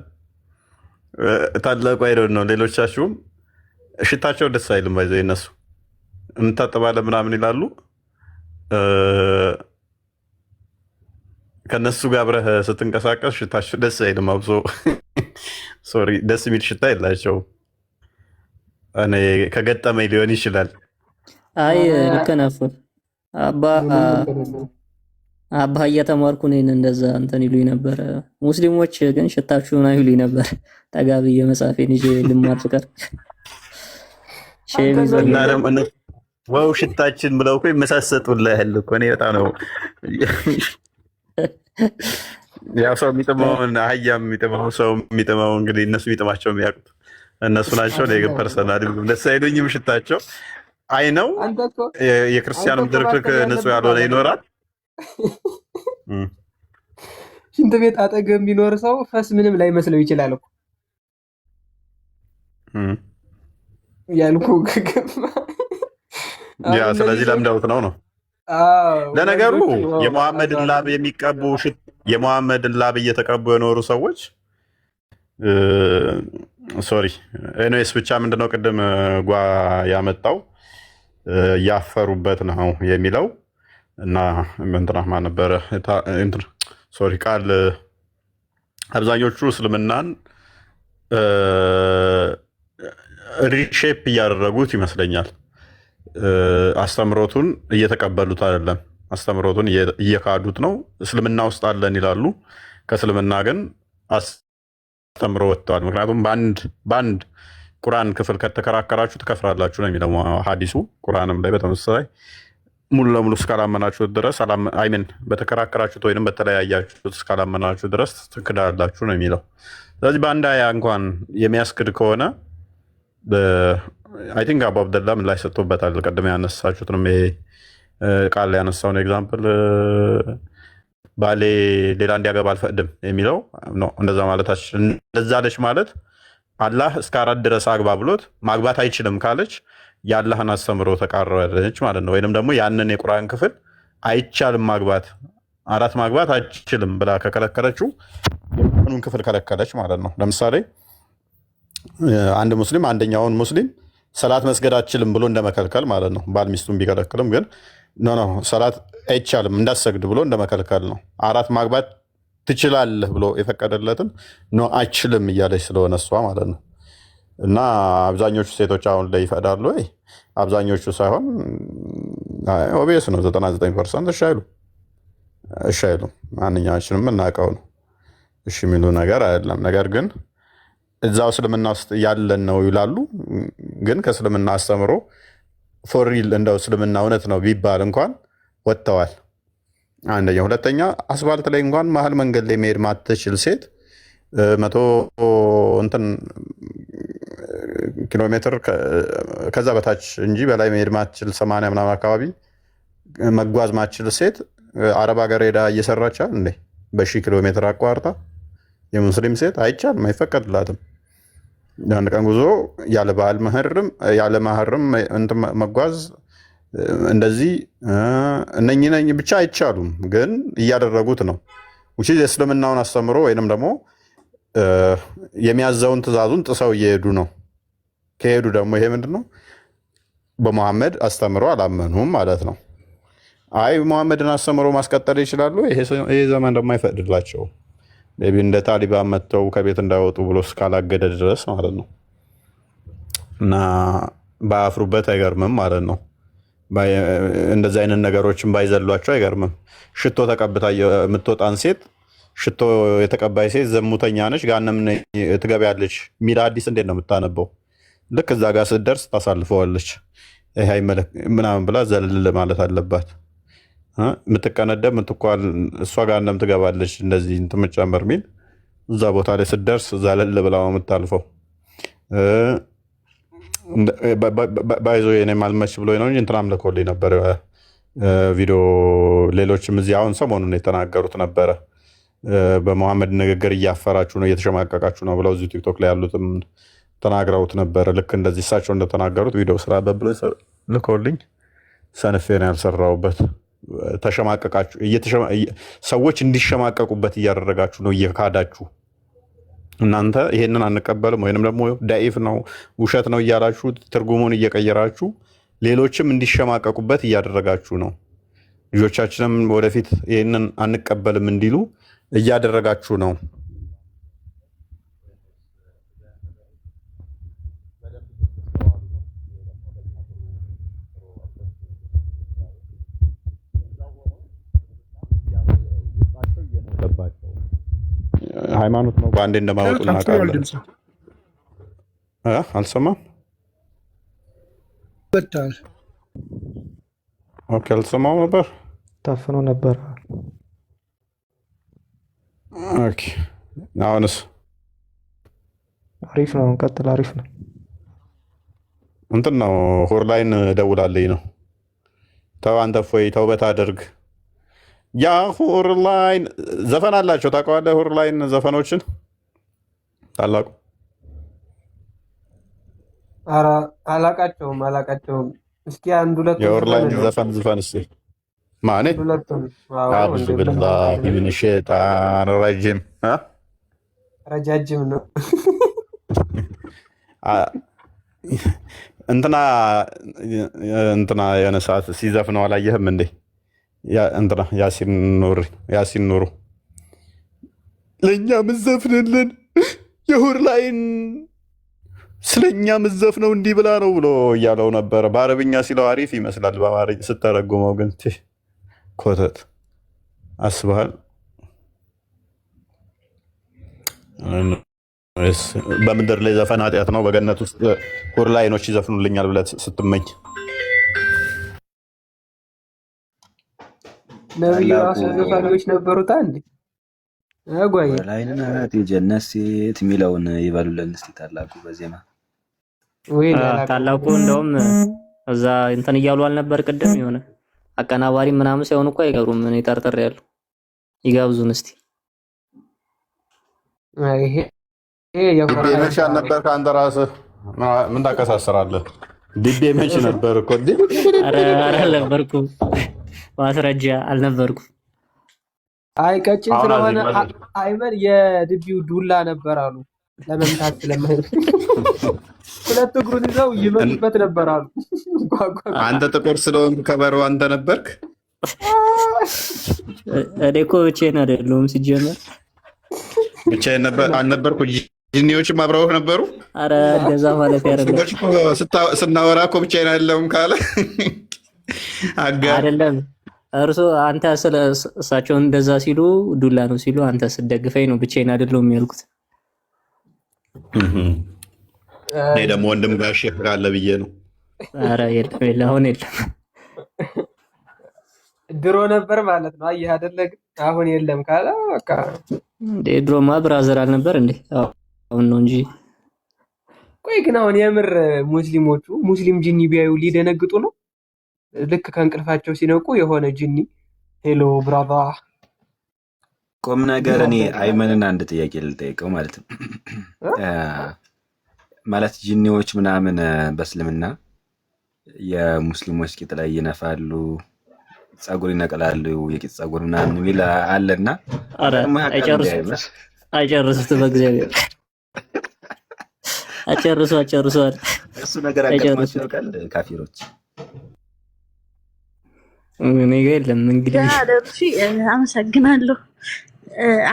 ታላቁ አይደል ነው። ሌሎቻችሁም ሽታቸው ደስ አይልም። ባይዘ እነሱ እንታጠባለን ምናምን ይላሉ። ከነሱ ጋር አብረህ ስትንቀሳቀስ ሽታቸው ደስ አይልም። አብሶ ሶሪ ደስ የሚል ሽታ የላቸውም። እኔ ከገጠመኝ ሊሆን ይችላል። አይ ልክ ነህ። አባ እየተማርኩ ነኝ እንደዛ እንትን ይሉኝ ነበር። ሙስሊሞች ግን ሽታችሁን አይሉኝ ነበር። ጠጋ ብዬ መጽሐፌን ይዤ ልማር ፍቅር እና ደግሞ ዋው ሽታችን ብለው እኮ ይመሳሰጡልሃል እኮ። እኔ በጣም ነው ያው ሰው የሚጥመውን አህያም የሚጥመው ሰው የሚጥመው እንግዲህ እነሱ የሚጥማቸው የሚያውቁት እነሱ ናቸው። እኔ ግን ፐርሰናሊ ደስ አይሉኝም ሽታቸው። አይ ነው የክርስቲያኑም ድርክርክ ንጹህ ያልሆነ ይኖራል። ሽንት ቤት አጠገብ የሚኖር ሰው ፈስ ምንም ላይመስለው ይችላል እኮ ያልኩ ያ ስለዚህ ለምደውት ነው። ለነገሩ የሙሐመድን ላብ እየተቀቡ የኖሩ ሰዎች ሶሪ ኤኒዌይስ ብቻ ምንድነው ቅድም ጓ ያመጣው ያፈሩበት ነው የሚለው እና እንትና ማን ነበረ ሶሪ ቃል አብዛኞቹ እስልምናን ሪሼፕ እያደረጉት ይመስለኛል። አስተምሮቱን እየተቀበሉት አይደለም። አስተምሮቱን እየካዱት ነው። እስልምና ውስጥ አለን ይላሉ። ከእስልምና ግን አስተምሮ ወጥተዋል። ምክንያቱም በአንድ ቁርአን ክፍል ከተከራከራችሁ ትከፍራላችሁ ነው የሚለው ሐዲሱ። ቁርአንም ላይ በተመሳሳይ ሙሉ ለሙሉ እስካላመናችሁት ድረስ አይምን በተከራከራችሁት ወይም በተለያያችሁት እስካላመናችሁ ድረስ ትክዳላችሁ ነው የሚለው። ስለዚህ በአንድ አያ እንኳን የሚያስክድ ከሆነ አይ ቲንክ አቡ አብደላ ምን ላይ ሰጥቶበታል። ቀደም ያነሳችሁት ነው ቃል ያነሳውን ኤግዛምፕል ባሌ ሌላ እንዲያገባ አልፈቅድም የሚለው እንደዛ ማለታችን እንደዛ አለች ማለት አላህ እስከ 4 ድረስ አግባ ብሎት ማግባት አይችልም ካለች የአላህን አስተምሮ ተቃረበች ማለት ነው። ወይንም ደግሞ ያንን የቁርአን ክፍል አይቻልም ማግባት 4 ማግባት አይችልም ብላ ከከለከለችው የቁርአኑን ክፍል ከለከለች ማለት ነው። ለምሳሌ አንድ ሙስሊም አንደኛውን ሙስሊም ሰላት መስገድ አችልም ብሎ እንደመከልከል ማለት ነው። ባል ሚስቱን ቢከለክልም ግን ኖ ሰላት አይቻልም እንዳሰግድ ብሎ እንደመከልከል ነው። 4 ማግባት ትችላለህ ብሎ የፈቀደለትን ኖ አይችልም እያለች ስለሆነ እሷ ማለት ነው። እና አብዛኞቹ ሴቶች አሁን ላይ ይፈዳሉ ወይ? አብዛኞቹ ሳይሆን ኦቢየስ ነው 99% እሺ አይሉም። ማንኛችንም እናውቀው ነው እሺ የሚሉ ነገር አይደለም። ነገር ግን እዛው እስልምና ውስጥ ያለን ነው ይላሉ። ግን ከእስልምና አስተምሮ ፎሪል እንደው እስልምና እውነት ነው ቢባል እንኳን ወጥተዋል። አንደኛ። ሁለተኛ አስፋልት ላይ እንኳን መሀል መንገድ ላይ መሄድ ማትችል ሴት 100 ኪሎ ሜትር ከዛ በታች እንጂ በላይ መሄድ ማትችል 80 ምናምን አካባቢ መጓዝ ማትችል ሴት አረብ ሀገር ሄዳ እየሰራቻል እንዴ? በ1000 ኪሎ ሜትር አቋርጣ የሙስሊም ሴት አይቻልም፣ አይፈቀድላትም። አንድ ቀን ጉዞ ያለ ባህል ያለ ማህርም መጓዝ እንደዚህ እነኝ ብቻ አይቻሉም። ግን እያደረጉት ነው። የእስልምናውን አስተምሮ ወይንም ደግሞ የሚያዘውን ትእዛዙን ጥሰው እየሄዱ ነው። ከሄዱ ደግሞ ይሄ ምንድን ነው? በመሐመድ አስተምሮ አላመኑም ማለት ነው። አይ መሐመድን አስተምሮ ማስቀጠል ይችላሉ። ይሄ ዘመን ደግሞ አይፈቅድላቸው። እንደ ታሊባን መጥተው ከቤት እንዳይወጡ ብሎ እስካላገደ ድረስ ማለት ነው። እና ባያፍሩበት አይገርምም ማለት ነው። እንደዚህ አይነት ነገሮችን ባይዘሏቸው አይገርምም። ሽቶ ተቀብታ የምትወጣን ሴት ሽቶ የተቀባይ ሴት ዘሙተኛ ነች ገሃነም ትገቢያለች ሚል ሐዲስ እንዴት ነው የምታነበው? ልክ እዛ ጋር ስትደርስ ታሳልፈዋለች። ይሄ ምናምን ብላ ዘልል ማለት አለባት። የምትቀነደብ ምትኳል እሷ ገሃነም ትገባለች እንደዚህ እንትምጨምር ሚል እዛ ቦታ ላይ ስትደርስ ዘልል ብላ የምታልፈው። ባይዞ የኔ ማልመች ብሎ ነው እንጂ እንትናም ልኮልኝ ነበር ቪዲዮ። ሌሎችም እዚህ አሁን ሰሞኑን የተናገሩት ነበረ። በመሐመድ ንግግር እያፈራችሁ ነው እየተሸማቀቃችሁ ነው ብለው እዚህ ቲክቶክ ላይ ያሉትም ተናግረውት ነበረ። ልክ እንደዚህ እሳቸው እንደተናገሩት ቪዲዮ ስራበት ብሎ ልኮልኝ ሰንፌ ነው ያልሰራሁበት። ተሸማቀቃችሁ፣ ሰዎች እንዲሸማቀቁበት እያደረጋችሁ ነው፣ እየካዳችሁ እናንተ ይሄንን አንቀበልም ወይንም ደግሞ ዳኢፍ ነው ውሸት ነው እያላችሁ ትርጉሙን እየቀየራችሁ ሌሎችም እንዲሸማቀቁበት እያደረጋችሁ ነው። ልጆቻችንም ወደፊት ይሄንን አንቀበልም እንዲሉ እያደረጋችሁ ነው። ሃይማኖት ነው በአንዴ እንደማወጡ እናውቃለን። አልሰማም። ኦኬ፣ አልሰማም ነበር፣ ታፍኖ ነበር። ኦኬ፣ አሁንስ አሪፍ ነው። እንቀጥል። አሪፍ ነው። እንትን ነው ሆርላይን ደውላልኝ ነው። ተው አንተ እፎይ ተውበት አድርግ። ያ ሆርላይን ዘፈን አላቸው ታውቀዋለህ? ሆርላይን ዘፈኖችን ታላቁ አላቃቸውም። እስኪ አንድ ሁለት የሆርላይን ዘፈን ዝፈን እስኪ። ማኔ አብዙ ቢላሂ ሚነ ሸይጣን ረጂም ረጃጅም ነው። እንትና የሆነ ሰዓት ሲዘፍነው አላየህም እንዴ? እንትና ያሲን ኑሩ ለእኛ ምዘፍንልን የሆርላይን ስለኛ ምዘፍነው እንዲህ ብላ ነው ብሎ እያለው ነበረ። በአረብኛ ሲለው አሪፍ ይመስላል፣ በአማርኛ ስተረጉመው ግን ኮተት አስበሃል። በምድር ላይ ዘፈን ኃጢአት ነው፣ በገነት ውስጥ ሆርላይኖች ይዘፍኑልኛል ብለህ ስትመኝ ነብዩ ራሱ ዘፋኞች ነበሩት። አንድ ሆርላይንናት የጀነት ሴት የሚለውን ይበሉልን እስኪ ታላቁ በዜማ ታላቁ። እንደውም እዛ እንትን እያሉ አልነበር ቅድም? የሆነ አቀናባሪ ምናምን ሳይሆን እኮ አይቀሩም። እኔ ጠርጥሬ ያለው ይጋብዙን እስቲ። ይሄ ዲቤ መች ነበር? ከአንተ ራስህ ምን ታቀሳስራለህ? ዲቤ መች ነበር እኮ። ኧረ አልነበርኩም፣ ማስረጃ አልነበርኩም። አይ ቀጭን ስለሆነ አይመን የድቢው ዱላ ነበር አሉ ለመምታት ስለማይል ሁለት እግሩን ይዘው ይመጡበት ነበር አሉ። አንተ ጥቁር ስለሆንክ ከበሮ አንተ ነበርክ። እኔ እኮ ብቻዬን አይደለሁም ሲጀመር። ብቻዬን አልነበርኩ። ጂኒዎችም አብረውህ ነበሩ። አረ እንደዛ ማለት አይደለም። ስናወራ እኮ ብቻዬን አይደለሁም ካለ አይደለም። እርሶ አንተ ስለ እሳቸው እንደዛ ሲሉ ዱላ ነው ሲሉ አንተ ስደግፈኝ ነው ብቻዬን አይደለሁም ያልኩት። እኔ ደግሞ ወንድም ጋር ሼህ ካለ ብዬ ነው። አረ የለም አሁን የለም። ድሮ ነበር ማለት ነው። አየህ አይደለ? አሁን የለም ካለ በቃ እንዴ ድሮማ ብራዘር አልነበር እንዴ? አሁን ነው እንጂ። ቆይ ግን አሁን የምር ሙስሊሞቹ ሙስሊም ጂኒ ቢያዩ ሊደነግጡ ነው? ልክ ከእንቅልፋቸው ሲነቁ የሆነ ጂኒ ሄሎ ብራዛ ቁም ነገር። እኔ አይመንን አንድ ጥያቄ ልጠይቀው ማለት ነው። ማለት ጂኒዎች ምናምን በእስልምና የሙስሊሞች ቂጥ ላይ ይነፋሉ፣ ጸጉር ይነቅላሉ፣ የቂጥ ጸጉር ምናምን የሚል አለና አይጨርሱት በእግዚአብሔር አጨርሷል። እሱ ነገር አጋጥሟቸው ያውቃል ካፊሮች? እኔ ጋር የለም። እንግዲህ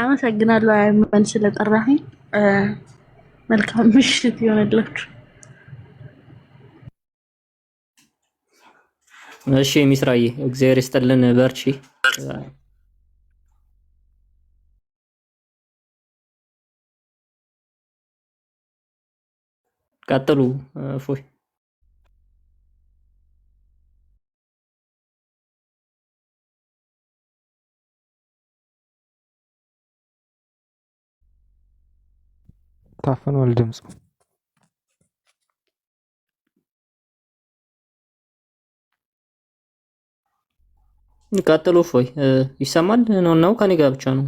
አመሰግናለሁ አይመን ስለጠራኸኝ። መልካም ምሽት ይሆንላችሁ። እሺ ሚስራዬ እግዚአብሔር ይስጥልን፣ በርቺ። ቀጥሉ እፎይ። ታፍኗል ድምፁ። ቀጥሉ እፎይ። ይሰማል ነው ከኔ ጋር ብቻ ነው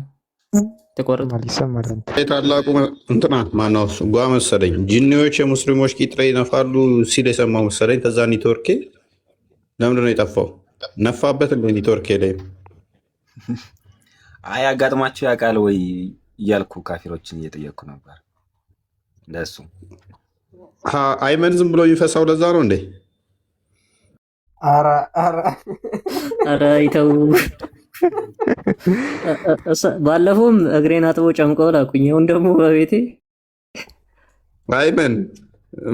ተቆርጧል? ይሰማል። ታላቁ እንትና ማነው ጓ መሰለኝ ጂኒዎች የሙስሊሞች ቂጥ ላይ ይነፋሉ ሲል የሰማው መሰለኝ። ከዛ ኔትወርኬ ለምንድን ነው የጠፋው? ነፋበት እንደ ኔትወርኬ ላይ። አይ አጋጥሟቸው ያውቃል ወይ እያልኩ ካፊሮችን እየጠየቅኩ ነበር። ለሱ አይመን ዝም ብሎ የሚፈሳው ለዛ ነው እንዴ? ኧረ ይተው። ባለፈውም እግሬን አጥቦ ጨምቀው ላኩኝ። አሁን ደግሞ በቤቴ አይመን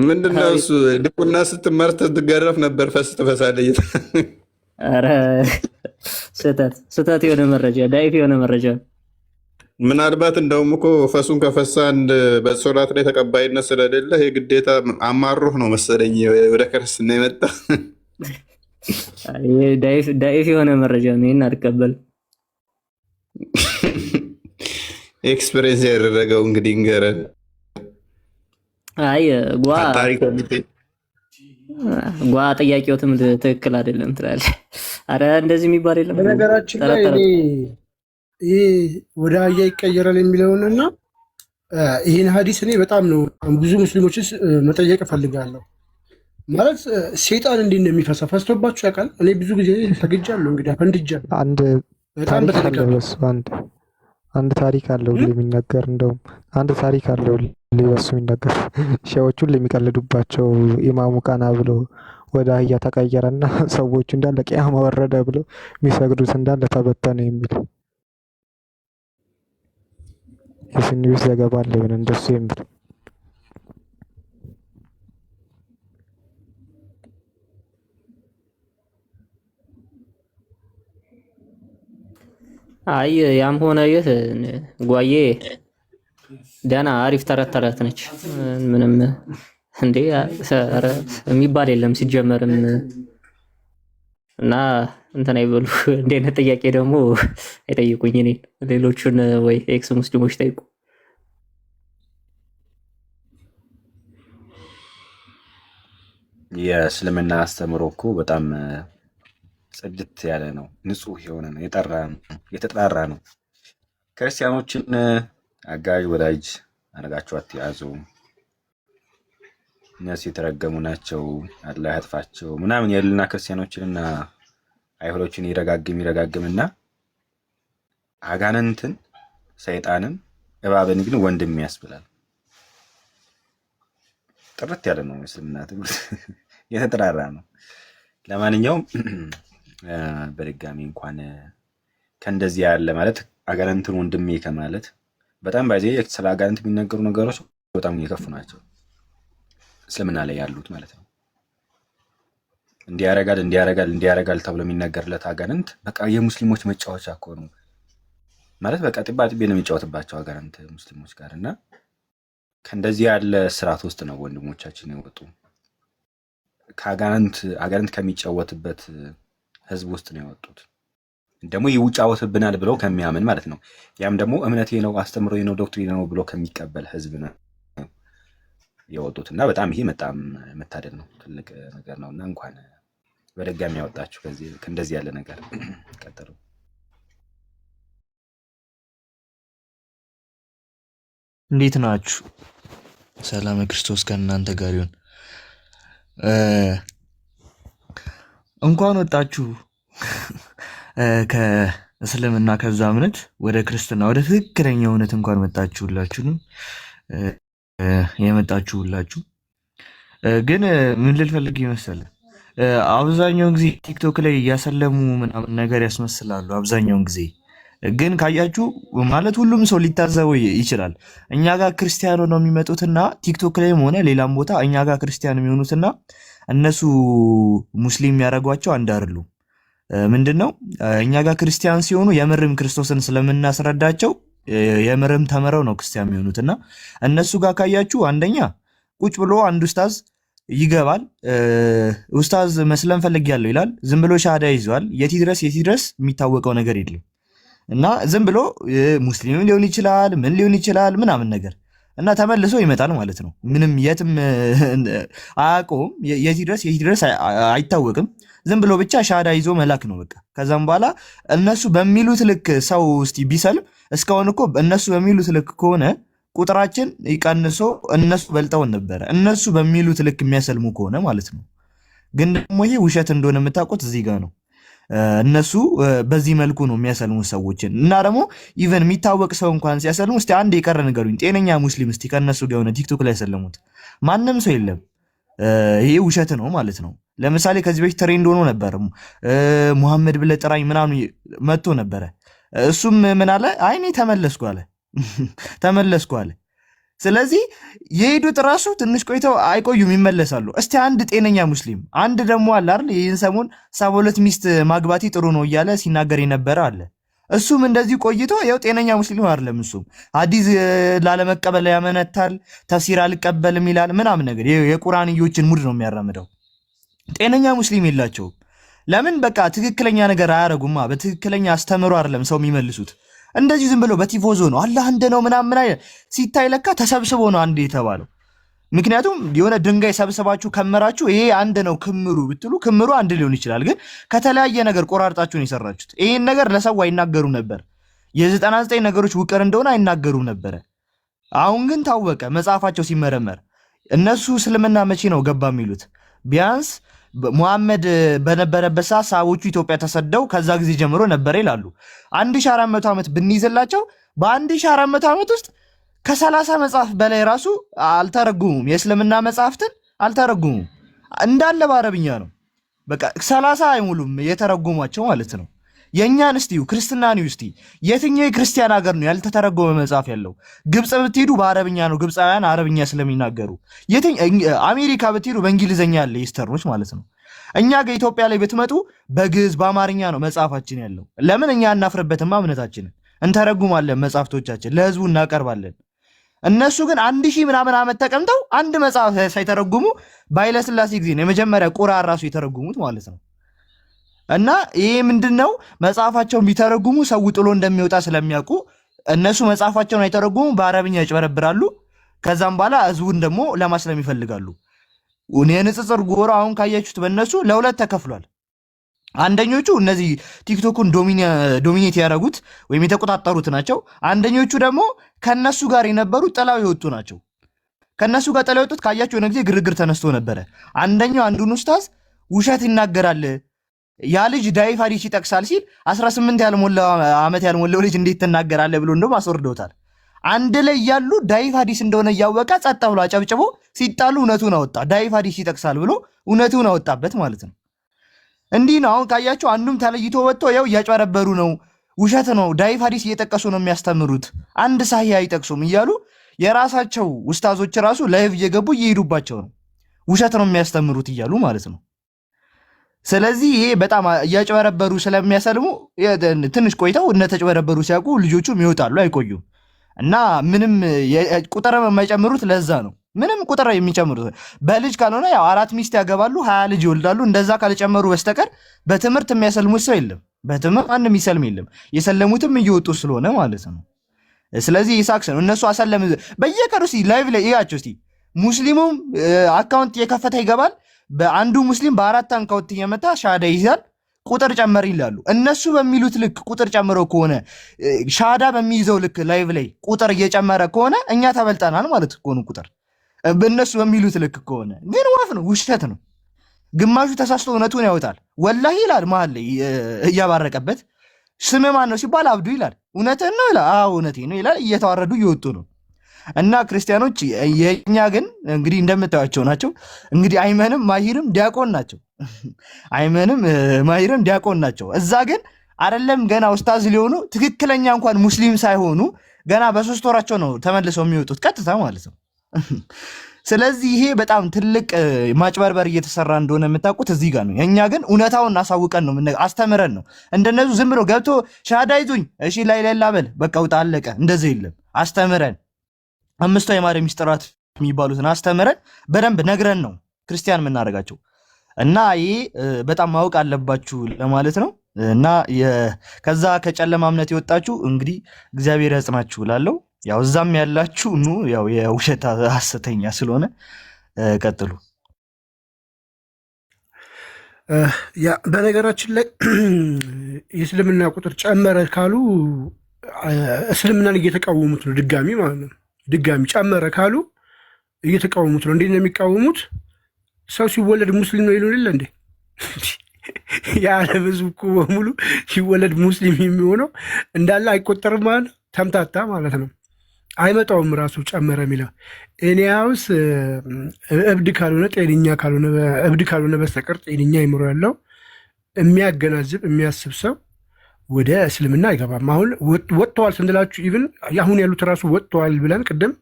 ምንድነው እሱ? ድቁና ስትማር ስትገረፍ ነበር ፈስ ትፈሳለህ። ኧረ ስህተት የሆነ መረጃ፣ ዳይፍ የሆነ መረጃ። ምናልባት እንደውም እኮ ፈሱን ከፈሳ አንድ በሶላት ላይ ተቀባይነት ስለሌለ የግዴታ አማሮህ ነው መሰለኝ ወደ ክርስትና የመጣ። ዳይፍ የሆነ መረጃ ነው። ይህን አልቀበልም። ኤክስፔሪንስ ያደረገው እንግዲህ ንገረን። አይ ጓ ጥያቄዎትም ትክክል አይደለም ትላለህ። አረ እንደዚህ የሚባል የለም። በነገራችን ላይ ይሄ ወደ አህያ ይቀየራል የሚለውንና ይህን ሀዲስ እኔ በጣም ነው ብዙ ሙስሊሞችስ መጠየቅ እፈልጋለሁ። ማለት ሴጣን እንዴት ነው የሚፈሳው? ፈስቶባችሁ ያውቃል? እኔ ብዙ ጊዜ ሰግጃለሁ፣ እንግዲህ አፈንድጃለሁ። አንድ ታሪክ አለው የሚነገር እንደውም አንድ ታሪክ አለው በሱ የሚነገር ሺዎች ሁሉ የሚቀልዱባቸው ኢማሙ ቀና ብሎ ወደ አህያ ተቀየረና ሰዎቹ እንዳለ ቂያማ ወረደ ብሎ የሚሰግዱት እንዳለ ተበተነ የሚል የስኒውስ ዘገባ አለ ምን እንደሱ የሚል። አይ ያም ሆነ ይህ ጓዬ ደህና አሪፍ ተረት ተረት ነች። ምንም እንዴ የሚባል የለም ሲጀመርም እና እንትን አይበሉ። እንደ አይነት ጥያቄ ደግሞ አይጠይቁኝ እኔን፣ ሌሎቹን ወይ ኤክስ ሙስሊሞች ጠይቁ። የእስልምና አስተምሮ እኮ በጣም ጽድት ያለ ነው፣ ንጹህ የሆነ ነው፣ የተጣራ ነው። ክርስቲያኖችን አጋዥ ወዳጅ አድርጋችሁ አትያዙ፣ እነሱ የተረገሙ ናቸው፣ አላህ ያጥፋቸው ምናምን ያሉና ክርስቲያኖችንና አይሁዶችን ይረጋግምና አጋንንትን፣ ሰይጣንን፣ እባብን ግን ወንድም ያስብላል። ጥርት ያለ ነው እስልምና ትምህርት የተጠራራ ነው። ለማንኛውም በድጋሚ እንኳን ከእንደዚህ ያለ ማለት አጋንንትን ወንድሜ ከማለት በጣም ባይዜ ስለ አጋንንት የሚነገሩ ነገሮች በጣም የከፉ ናቸው። እስልምና ላይ ያሉት ማለት ነው። እንዲያረጋል ተብሎ የሚነገርለት አጋንንት በቃ የሙስሊሞች መጫወቻ እኮ ነው ማለት በቃ ጥባ ጥቤ ነው የሚጫወትባቸው አጋንንት ሙስሊሞች ጋር እና ከእንደዚህ ያለ ስርዓት ውስጥ ነው ወንድሞቻችን የወጡ አጋንንት ከሚጫወትበት ህዝብ ውስጥ ነው የወጡት። ደግሞ ይውጫወትብናል ብለው ከሚያምን ማለት ነው። ያም ደግሞ እምነቴ ነው አስተምሮዬ ነው ዶክትሪን ነው ብሎ ከሚቀበል ህዝብ ነው የወጡት እና በጣም ይሄ በጣም መታደል ነው፣ ትልቅ ነገር ነው እና እንኳን በደጋሚ ያወጣችሁ ከእንደዚህ ያለ ነገር ቀጥሉ። እንዴት ናችሁ? ሰላም ክርስቶስ ከእናንተ ጋር ይሁን። እንኳን ወጣችሁ ከእስልምና ከዛ እምነት ወደ ክርስትና ወደ ትክክለኛው እውነት እንኳን መጣችሁላችሁንም የመጣችሁላችሁ። ግን ምን ልል ፈልግ ይመስላል አብዛኛውን ጊዜ ቲክቶክ ላይ እያሰለሙ ምናምን ነገር ያስመስላሉ። አብዛኛውን ጊዜ ግን ካያችሁ ማለት ሁሉም ሰው ሊታዘበው ይችላል። እኛ ጋር ክርስቲያኖ ነው የሚመጡትና ቲክቶክ ላይም ሆነ ሌላም ቦታ እኛ ጋር ክርስቲያን የሚሆኑትና እነሱ ሙስሊም የሚያደርጓቸው አንድ አይደሉም። ምንድነው እኛ ጋር ክርስቲያን ሲሆኑ የምርም ክርስቶስን ስለምናስረዳቸው የምርም ተምረው ነው ክርስቲያን የሚሆኑትና እነሱ ጋር ካያችሁ አንደኛ ቁጭ ብሎ አንድ ኡስታዝ ይገባል። ኡስታዝ መስለም ፈልጌያለሁ ይላል። ዝም ብሎ ሻሃዳ ይዟል። የት ድረስ የሚታወቀው ነገር የለም እና ዝም ብሎ ሙስሊም ሊሆን ይችላል ምን ሊሆን ይችላል ምናምን ነገር እና ተመልሶ ይመጣል ማለት ነው። ምንም የትም አያውቀውም። የት ድረስ አይታወቅም። ዝም ብሎ ብቻ ሻሃዳ ይዞ መላክ ነው በቃ። ከዛም በኋላ እነሱ በሚሉት ልክ ሰው እስቲ ቢሰልም እስካሁን እኮ እነሱ በሚሉት ልክ ከሆነ ቁጥራችን ይቀንሶ እነሱ በልጠውን ነበረ። እነሱ በሚሉት ልክ የሚያሰልሙ ከሆነ ማለት ነው። ግን ደግሞ ይሄ ውሸት እንደሆነ የምታውቁት እዚህ ጋር ነው። እነሱ በዚህ መልኩ ነው የሚያሰልሙ ሰዎችን እና ደግሞ ኢቨን የሚታወቅ ሰው እንኳን ሲያሰልሙ እስቲ አንድ የቀረ ንገሩኝ፣ ጤነኛ ሙስሊም እስቲ ከነሱ ጋር የሆነ ቲክቶክ ላይ ያሰለሙት ማንም ሰው የለም። ይሄ ውሸት ነው ማለት ነው። ለምሳሌ ከዚህ በፊት ትሬንድ ሆኖ ነበር ሙሐመድ ብለህ ጥራኝ ምናምን መጥቶ ነበረ። እሱም ምን አለ? አይ እኔ ተመለስኩ አለ። ስለዚህ የሄዱት ራሱ ትንሽ ቆይተው አይቆዩም ይመለሳሉ። እስቲ አንድ ጤነኛ ሙስሊም አንድ ደግሞ አለ አይደል ይህን ሰሞን 72 ሚስት ማግባቴ ጥሩ ነው እያለ ሲናገር የነበረ አለ። እሱም እንደዚህ ቆይቶ ያው ጤነኛ ሙስሊም አይደለም። እሱም ሐዲስ ላለመቀበል ያመነታል፣ ተፍሲር አልቀበልም ይላል ምናምን ነገር የቁርአንዮችን ሙድ ነው የሚያራምደው። ጤነኛ ሙስሊም የላቸውም። ለምን? በቃ ትክክለኛ ነገር አያረጉማ። በትክክለኛ አስተምሮ አይደለም ሰው የሚመልሱት። እንደዚህ ዝም ብሎ በቲፎዞ ነው አላህ አንድ ነው ምናምን ሲታይ ለካ ተሰብስቦ ነው አንድ የተባለው። ምክንያቱም የሆነ ድንጋይ ሰብስባችሁ ከመራችሁ ይሄ አንድ ነው ክምሩ ብትሉ ክምሩ አንድ ሊሆን ይችላል፣ ግን ከተለያየ ነገር ቆራርጣችሁን የሰራችሁት። ይሄን ነገር ለሰው አይናገሩም ነበር። የ99 ነገሮች ውቅር እንደሆነ አይናገሩም ነበረ። አሁን ግን ታወቀ መጽሐፋቸው ሲመረመር። እነሱ እስልምና መቼ ነው ገባ የሚሉት? ቢያንስ ሙሐመድ በነበረበት ሰዓት ሰሃቦቹ ኢትዮጵያ ተሰደው ከዛ ጊዜ ጀምሮ ነበረ ይላሉ። 1400 ዓመት ብንይዝላቸው በ1400 ዓመት ውስጥ ከ30 መጽሐፍ በላይ ራሱ አልተረጉሙም። የእስልምና መጽሐፍትን አልተረጉሙም። እንዳለ በአረብኛ ነው። በቃ 30 አይሙሉም የተረጎሟቸው ማለት ነው። የእኛን እስቲ ክርስትናን እስቲ የትኛው የክርስቲያን ሀገር ነው ያልተተረጎመ መጽሐፍ ያለው? ግብፅ ብትሄዱ በአረብኛ ነው፣ ግብፃውያን አረብኛ ስለሚናገሩ። አሜሪካ ብትሄዱ በእንግሊዝኛ ያለ ኢስተርኖች ማለት ነው። እኛ ጋር ኢትዮጵያ ላይ ብትመጡ በግዕዝ በአማርኛ ነው መጽሐፋችን ያለው። ለምን? እኛ እናፍርበትማ እምነታችንን እንተረጉማለን፣ መጽሐፍቶቻችን ለህዝቡ እናቀርባለን። እነሱ ግን 1000 ምናምን ዓመት ተቀምጠው አንድ መጽሐፍ ሳይተረጉሙ በኃይለሥላሴ ጊዜ ነው የመጀመሪያ ቁርአን ራሱ የተረጉሙት ማለት ነው። እና ይሄ ምንድነው? መጽሐፋቸውን ቢተረጉሙ ሰው ጥሎ እንደሚወጣ ስለሚያውቁ እነሱ መጽሐፋቸውን አይተረጉሙ፣ በአረብኛ ያጭበረብራሉ። ከዛም በኋላ ህዝቡን ደግሞ ለማስለም ይፈልጋሉ። የንጽጽር ጎራ አሁን ካያችሁት በእነሱ ለሁለት ተከፍሏል። አንደኞቹ እነዚህ ቲክቶኩን ዶሚኔት ያደረጉት ወይም የተቆጣጠሩት ናቸው። አንደኞቹ ደግሞ ከነሱ ጋር የነበሩ ጥላው የወጡ ናቸው። ከነሱ ጋር ጥላው የወጡት ካያችሁ የሆነ ጊዜ ግርግር ተነስቶ ነበረ። አንደኛው አንዱን ኡስታዝ ውሸት ይናገራል፣ ያ ልጅ ዳይፍ ሐዲስ ይጠቅሳል ሲል 18 ዓመት ያልሞላው ልጅ እንዴት ትናገራለህ ብሎ እንደውም አስወርደውታል። አንድ ላይ ያሉ ዳይፍ ሐዲስ እንደሆነ እያወቀ ጸጥ ብሎ አጨብጭቦ ሲጣሉ እውነቱን አወጣ። ዳይፍ ሐዲስ ይጠቅሳል ብሎ እውነቱን አወጣበት ማለት ነው። እንዲህ ነው። አሁን ካያችሁ አንዱም ተለይቶ ወጥቶ ያው እያጭበረበሩ ነው፣ ውሸት ነው፣ ዳይፍ ሐዲስ እየጠቀሱ ነው የሚያስተምሩት፣ አንድ ሳሂህ አይጠቅሱም እያሉ የራሳቸው ኡስታዞች ራሱ ላይቭ እየገቡ እየሄዱባቸው ነው፣ ውሸት ነው የሚያስተምሩት እያሉ ማለት ነው። ስለዚህ ይሄ በጣም እያጭበረበሩ ስለሚያሰልሙ ትንሽ ቆይተው እነተጭበረበሩ ሲያውቁ ልጆቹም ይወጣሉ፣ አይቆዩም። እና ምንም ቁጥር የማይጨምሩት ለዛ ነው። ምንም ቁጥር የሚጨምሩት በልጅ ካልሆነ ያው 4 ሚስት ያገባሉ፣ 20 ልጅ ይወልዳሉ። እንደዛ ካልጨመሩ በስተቀር በትምህርት የሚያሰልሙት ሰው የለም። በትምህርት ማንም የሚሰልም የለም። የሰለሙትም እየወጡ ስለሆነ ማለት ነው። ስለዚህ ይሳክስ ነው። እነሱ አሰለም በየቀኑ ላይቭ ላይ እያቸው እስቲ ሙስሊሙም አካውንት የከፈተ ይገባል። በአንዱ ሙስሊም በ4 አካውንት እየመጣ ሻሃዳ ይይዛል። ቁጥር ጨመር ይላሉ። እነሱ በሚሉት ልክ ቁጥር ጨምረው ከሆነ ሻሃዳ በሚይዘው ልክ ላይቭ ላይ ቁጥር እየጨመረ ከሆነ እኛ ተበልጠናል ማለት ከሆኑ ቁጥር በእነሱ በሚሉት ልክ ከሆነ ግን ወፍ ነው፣ ውሸት ነው። ግማሹ ተሳስቶ እውነቱን ያወጣል። ወላሂ ይላል መሀል ላይ እያባረቀበት ስም ማን ነው ሲባል አብዱ ይላል። እውነትህን ነው ይላል። አዎ እውነቴን ነው ይላል። እየተዋረዱ እየወጡ ነው። እና ክርስቲያኖች የኛ ግን እንግዲህ እንደምታዩቸው ናቸው። እንግዲህ አይመንም ማሂርም ዲያቆን ናቸው። አይመንም ማሂርም ዲያቆን ናቸው። እዛ ግን አይደለም ገና ኡስታዝ ሊሆኑ ትክክለኛ እንኳን ሙስሊም ሳይሆኑ ገና በ3 ወራቸው ነው ተመልሰው የሚወጡት ቀጥታ ማለት ነው። ስለዚህ ይሄ በጣም ትልቅ ማጭበርበር እየተሰራ እንደሆነ የምታውቁት እዚህ ጋር ነው። የኛ ግን እውነታውን እናሳውቀን ነው፣ አስተምረን ነው። እንደነሱ ዝም ብሎ ገብቶ ሻሃዳ ይዙኝ እሺ ላይ በል በቃ ውጣ አለቀ እንደዚህ የለም። አስተምረን 5 የማርያም ሚስጥራት የሚባሉትን አስተምረን በደንብ ነግረን ነው ክርስቲያን የምናደርጋቸው። እና ይሄ በጣም ማወቅ አለባችሁ ለማለት ነው። እና ከዛ ከጨለማ እምነት የወጣችሁ እንግዲህ እግዚአብሔር ያጽናችሁ እላለሁ። ያው እዛም ያላችሁ ኑ፣ ያው የውሸት ሐሰተኛ ስለሆነ ቀጥሉ። ያ በነገራችን ላይ የእስልምና ቁጥር ጨመረ ካሉ እስልምናን እየተቃወሙት ነው። ድጋሚ ማለት ነው። ድጋሚ ጨመረ ካሉ እየተቃወሙት ነው። እንዴት ነው የሚቃወሙት? ሰው ሲወለድ ሙስሊም ነው ይሉን የለ እንዴ? የዓለም ሕዝብ እኮ በሙሉ ሲወለድ ሙስሊም የሚሆነው እንዳለ አይቆጠርም ማለት ተምታታ ማለት ነው። አይመጣውም ራሱ ጨመረ የሚለው ኤንያውስ እብድ ካልሆነ ጤነኛ ካልሆነ እብድ ካልሆነ በስተቀር ጤነኛ አይምሮ ያለው የሚያገናዝብ የሚያስብ ሰው ወደ እስልምና አይገባም። አሁን ወጥተዋል ስንላችሁ ኢቭን አሁን ያሉት ራሱ ወጥተዋል ብለን ቅድም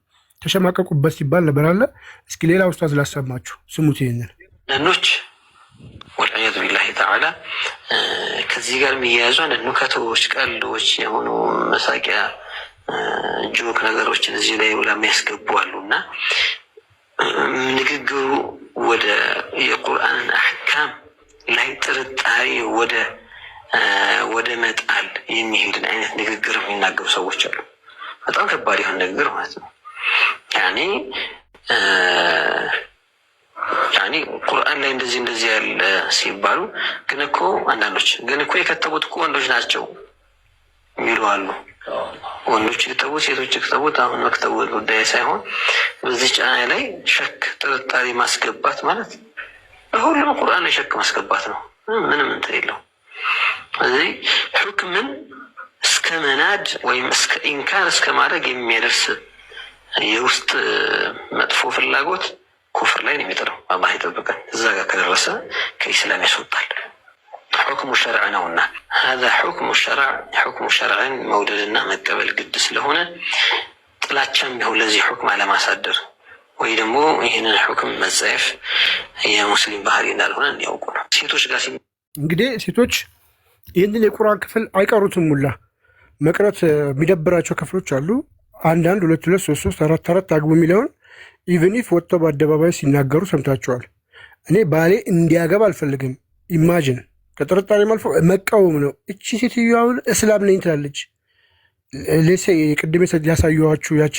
ተሸማቀቁበት ሲባል ነበር አለ። እስኪ ሌላ ኡስታዝ ላሰማችሁ፣ ስሙት። ይሄንን ነኖች ወልዐያዙ ቢላሂ ተዓላ ከዚህ ጋር የሚያያዙ አንድ ኑከቶች፣ ቀልዶች የሆኑ መሳቂያ ጆክ ነገሮችን እዚህ ላይ የሚያስገቡ አሉ እና ንግግሩ ወደ የቁርአንን አሕካም ላይ ጥርጣሬ ወደ መጣል የሚሄድን አይነት ንግግር የሚናገሩ ሰዎች አሉ። በጣም ከባድ የሆነ ንግግር ማለት ነው። ያኔ ቁርአን ላይ እንደዚህ ያለ ሲባሉ ግን እኮ አንዳንዶች ግን እኮ የከተቡት እኮ ወንዶች ናቸው የሚሉ አሉ። ወንዶች ይክተቡት ሴቶች ይክተቡት አሁን መክተቡ ጉዳይ ሳይሆን በዚህ ጫና ላይ ሸክ ጥርጣሬ ማስገባት ማለት ሁሉም ቁርአን ላይ ሸክ ማስገባት ነው። ምንም እንትን የለው። እዚህ ሁክምን እስከ መናድ ወይም እስከ ኢንካር እስከ ማድረግ የሚያደርስ የውስጥ መጥፎ ፍላጎት ኩፍር ላይ ነው የሚጥለው። አላህ ይጠብቀን። እዛ ጋር ከደረሰ ከኢስላም ያስወጣል። حكم الشرع نونا هذا حكم الشرع حكم الشرع موددنا مقبل قد ስለሆነ ጥላቻም ቢሆን ለዚህ حكم على ማሳደር ወይ ደግሞ ይሄንን حكم መጻፍ የሙስሊም ባህሪ እንዳልሆነ እንዲያውቁ ነው። ሴቶች ጋር እንግዲህ ሴቶች ይህንን የቁርአን ክፍል አይቀሩትም። ሙላ መቅረት የሚደብራቸው ክፍሎች አሉ። አንዳንድ 2 2 3 3 4 4 አግቡ የሚለውን ኢቭን ኢፍ ወጥተው በአደባባይ ሲናገሩ ሰምታችኋል። እኔ ባሌ እንዲያገባ አልፈልግም። ኢማጂን ከጥርጣሬ አልፎ መቃወም ነው። እቺ ሴትዮዋን እስላም ነኝ ትላለች። ለሴ ቅድም ያሳየኋችሁ ያቺ